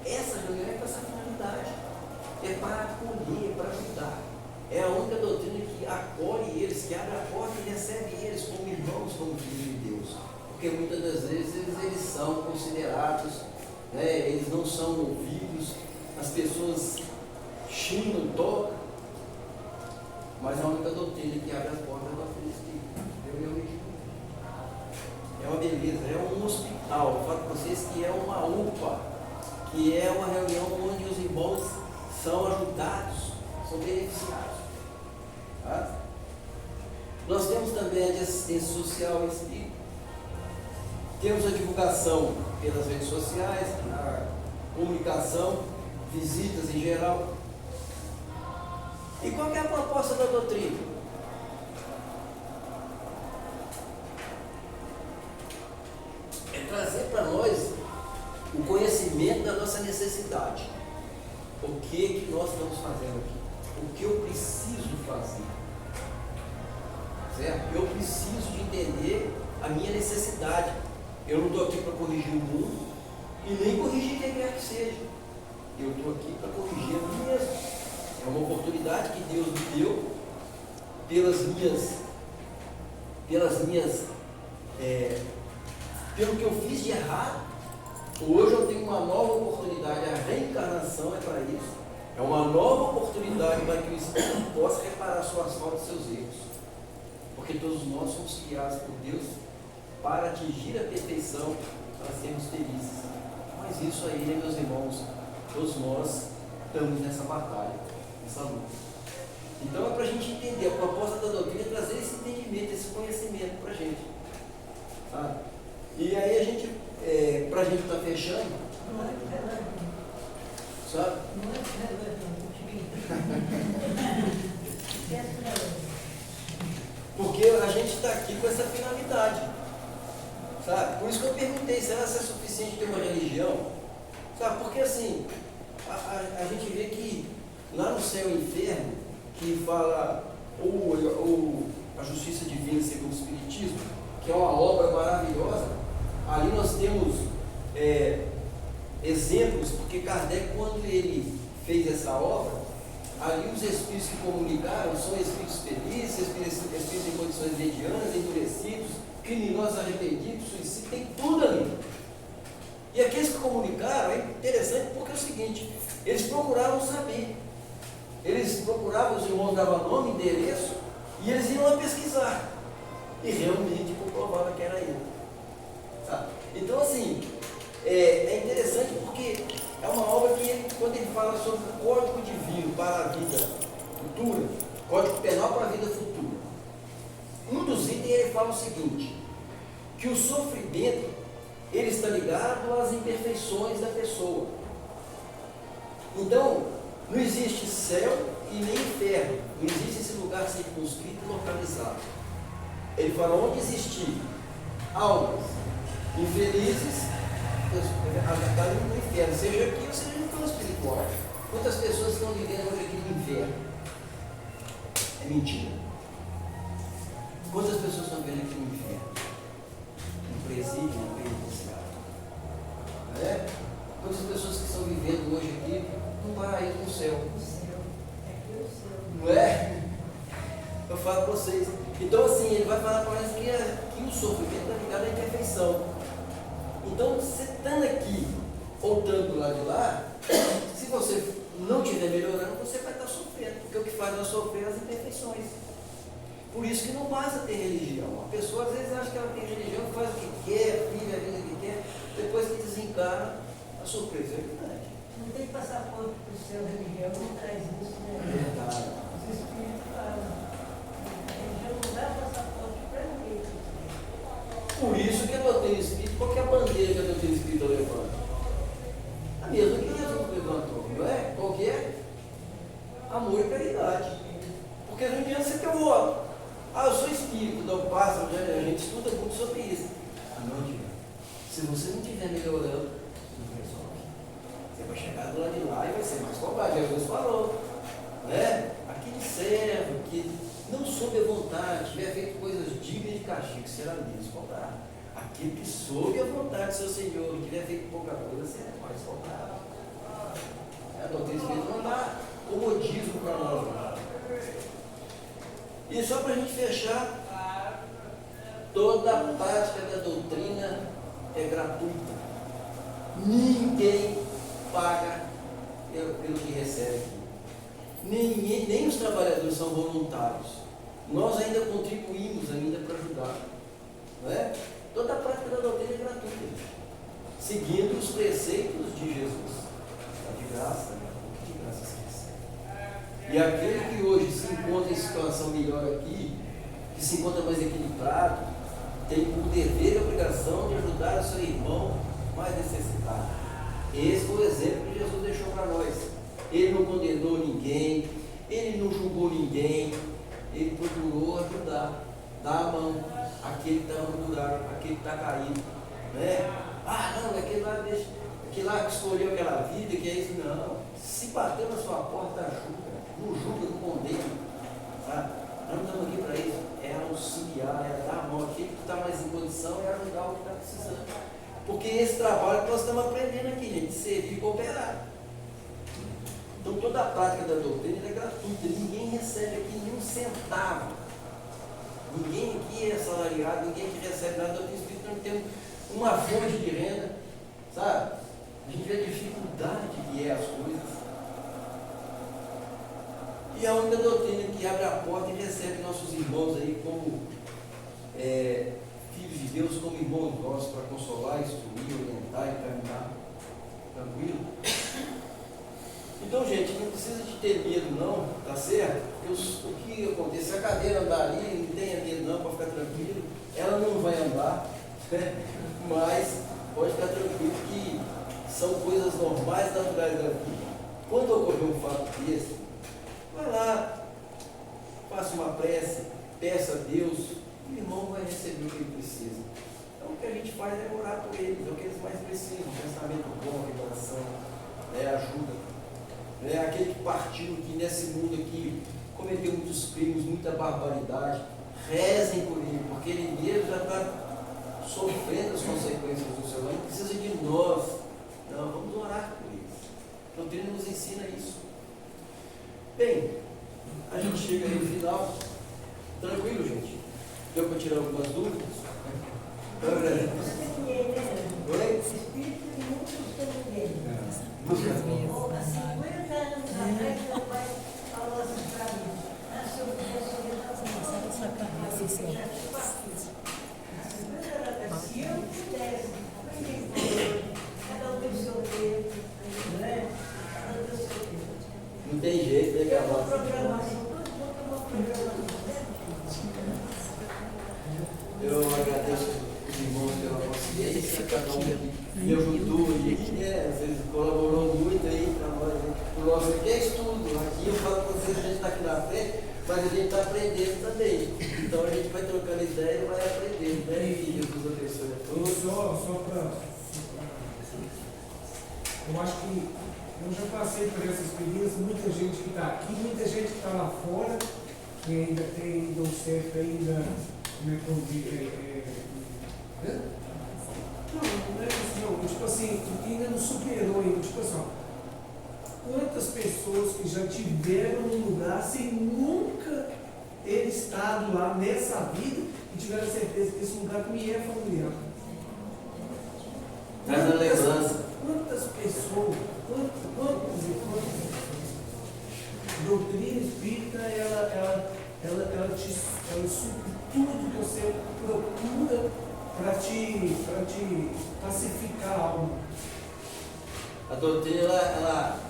essa reunião é para essa finalidade, é para acolher, é para ajudar. É a única doutrina que acolhe eles, que abre a porta e recebe eles como irmãos, como filhos de Deus. Porque muitas das vezes eles são considerados, né, eles não são ouvidos, as pessoas xingam, tocam, mas a única doutrina que abre as portas é a doutrina espírita. É uma beleza, é um hospital. Eu falo para vocês que é uma UPA, que é uma reunião onde os irmãos são ajudados, são beneficiados. Tá? Nós temos também a de assistência social em espírito. Temos a divulgação pelas redes sociais, a comunicação, visitas em geral. E qual que é a proposta da doutrina? É trazer para nós o conhecimento da nossa necessidade. O que nós estamos fazendo aqui? O que eu preciso fazer? Certo? Eu preciso de entender a minha necessidade. Eu não estou aqui para corrigir o mundo e nem corrigir quem quer que seja. Eu estou aqui para corrigir a mim mesmo. É uma oportunidade que Deus me deu pelo que eu fiz de errado. Hoje eu tenho uma nova oportunidade. A reencarnação é para isso. É uma nova oportunidade para que o Espírito possa reparar suas faltas e seus erros. Porque todos nós somos criados por Deus para atingir a perfeição, para sermos felizes. Mas isso aí, né, meus irmãos, todos nós estamos nessa batalha, nessa luta. Então é para a gente entender, a proposta da doutrina é trazer esse entendimento, esse conhecimento para a gente. Sabe? E aí a gente, para a gente estar fechando, sabe? Porque a gente está aqui com essa finalidade, sabe? Por isso que eu perguntei, será que é suficiente ter uma religião? Sabe? Porque assim, a gente vê que lá no céu e inferno, que fala a justiça divina segundo o Espiritismo, que é uma obra maravilhosa, ali nós temos exemplos, porque Kardec, quando ele fez essa obra, ali os espíritos que comunicaram são espíritos felizes, espíritos em condições medianas, endurecidos, criminosos arrependidos, suicídios, tem tudo ali. E aqueles que comunicaram é interessante porque é o seguinte, eles procuravam saber. Eles procuravam, os irmãos davam nome, endereço, e eles iam lá pesquisar. E realmente comprovavam que era ele. Sabe? Então assim, é interessante porque é uma obra que, quando ele fala sobre o código divino para a vida futura, código penal para a vida futura, um dos itens ele fala o seguinte: que o sofrimento, ele está ligado às imperfeições da pessoa. Então, não existe céu e nem inferno, não existe esse lugar circunscrito e localizado. Ele fala, onde existir almas infelizes, está no inferno, seja aqui ou seja no plano espiritual. Quantas pessoas estão vivendo hoje aqui no inferno? É mentira. Quantas pessoas estão vivendo aqui no inferno? No presídio, no penitenciário. Não é? Quantas pessoas que estão vivendo hoje aqui no paraíso, no céu? Não é? Eu falo para vocês. Então, assim, ele vai falar para nós que o sofrimento está ligado à imperfeição. Então, você estando aqui ou estando do lado de lá, se você não estiver melhorando, você vai estar sofrendo, porque o que faz nós sofrer é as imperfeições. Por isso que não basta ter religião. A pessoa às vezes acha que ela tem religião, faz o que quer, vive a vida que quer, depois que desencara, a surpresa é verdade. Não tem passaporte para o seu religião, não traz isso, né? É verdade. Os espíritos falam. A religião não dá passaporte para ninguém. Por isso que a doutrina espírita, qual que é a bandeira que a doutrina espírita levanta? A mesma que Jesus levantou, não é? Qual que é? Amor e caridade. Porque não adianta você ter o outro. Ah, eu sou espírito, dou passo, a gente estuda muito sobre isso. Não adianta. Se você não estiver melhorando, não resolve. Você vai chegar do lado de lá e vai ser mais cobrado. Jesus falou, né? Aquele servo que não soube a vontade, tiver feito coisas dignas de castigo, será menos cobrado. Aquele que soube a vontade do seu Senhor, tiver feito pouca coisa, será mais cobrado. A doutrina espírita não dá comodismo para nós. Não. E só para a gente fechar, toda a prática da doutrina é gratuita. Ninguém paga pelo que recebe aqui. Nem os trabalhadores são voluntários. Nós ainda contribuímos ainda para ajudar. Não é? Toda a prática da doutrina é gratuita, seguindo os preceitos de Jesus. Está de graça, de graça se recebe. E aquele que hoje se encontra em situação melhor aqui, que se encontra mais equilibrado, tem o dever e a obrigação de ajudar o seu irmão mais necessitado. Esse foi o exemplo que Jesus deixou para nós. Ele não condenou ninguém, ele não julgou ninguém, ele procurou ajudar, dar a mão àquele que está no buraco, àquele que está caído. Né? Ah, não, aquele lá que escolheu aquela vida, que é isso. Não, se bateu na sua porta, ajuda. Não julga, não condena. Sabe? Nós não estamos aqui para isso. É auxiliar, é dar a mão. Aquele que está mais em condição é ajudar o que está precisando. Porque esse trabalho que nós estamos aprendendo aqui, gente, de servir e cooperar. Então toda a prática da doutrina é gratuita. Ninguém recebe aqui nenhum centavo. Ninguém aqui é assalariado, ninguém aqui recebe nada. Do Espírito não tem uma fonte de renda. Sabe? A gente vê a dificuldade que é as coisas. E a única doutrina que abre a porta e recebe nossos irmãos aí como filhos de Deus, como irmãos nossos, para consolar, instruir, orientar e caminhar. Tranquilo? Então, gente, não precisa de ter medo não, tá certo? Porque o que acontece, se a cadeira andar ali, não tenha medo não, para ficar tranquilo, ela não vai andar, mas pode ficar tranquilo que são coisas normais, naturais da vida. Quando ocorrer um fato desse, vai lá, faça uma prece, peça a Deus, e o irmão vai receber o que ele precisa. Então o que a gente faz é orar por eles, é o que eles mais precisam, pensamento bom, revelação, ajuda. Aquele que partiu aqui nesse mundo aqui, cometeu muitos crimes, muita barbaridade, rezem por ele, porque ele mesmo já está sofrendo as consequências do seu ano, precisa de nós. Não, vamos orar por eles. A doutrina nos ensina isso. Bem, a gente chega aí no final. Tranquilo, gente? Deu para tirar algumas dúvidas? Oi? Espírito e muitos ninguém. Às vezes. Há 50 anos atrás, meu pai falou assim para mim: se eu pudesse orientar Essa cabeça, isso já te partido. Se eu pudesse, cada um tem o seu tempo, né? Cada um tem o seu tempo. Não tem jeito, né, Eu vou Carlos? programação, tudo uma programação. Eu os irmãos pela paciência, cada um me ajudou e vocês colaborou muito aí para nós. O nosso aqui é estudo. Aqui eu falo para vocês, a gente está aqui na frente, mas a gente está aprendendo também. Então a gente vai trocando ideia e vai aprendendo, né? E Jesus abençoe a todos. Só para. Eu acho que eu já passei por essa experiência, muita gente que está aqui, muita gente que está lá fora, que ainda tem deu certo ainda, né, não é isso não, tipo assim, ainda não superou ainda, tipo assim, ó, quantas pessoas que já tiveram num lugar sem nunca ter estado lá nessa vida e tiveram certeza que esse lugar me é familiar. Traz a lembrança. Quantas pessoas, quantas doutrina espírita, ela supre tudo que você procura para te pacificar a alma. A doutrina ela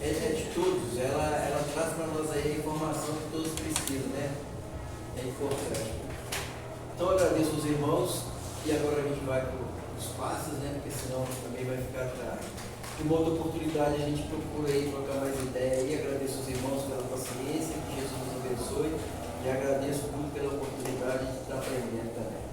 é de todos, ela traz para nós aí a informação que todos precisam, né? É importante. Então eu agradeço os irmãos e agora a gente vai para os passos, né? Porque senão também vai ficar tarde. Em uma outra oportunidade a gente procura aí trocar mais ideia e agradeço os irmãos pela paciência, que Jesus nos abençoe e agradeço muito pela oportunidade de estar aprendendo também.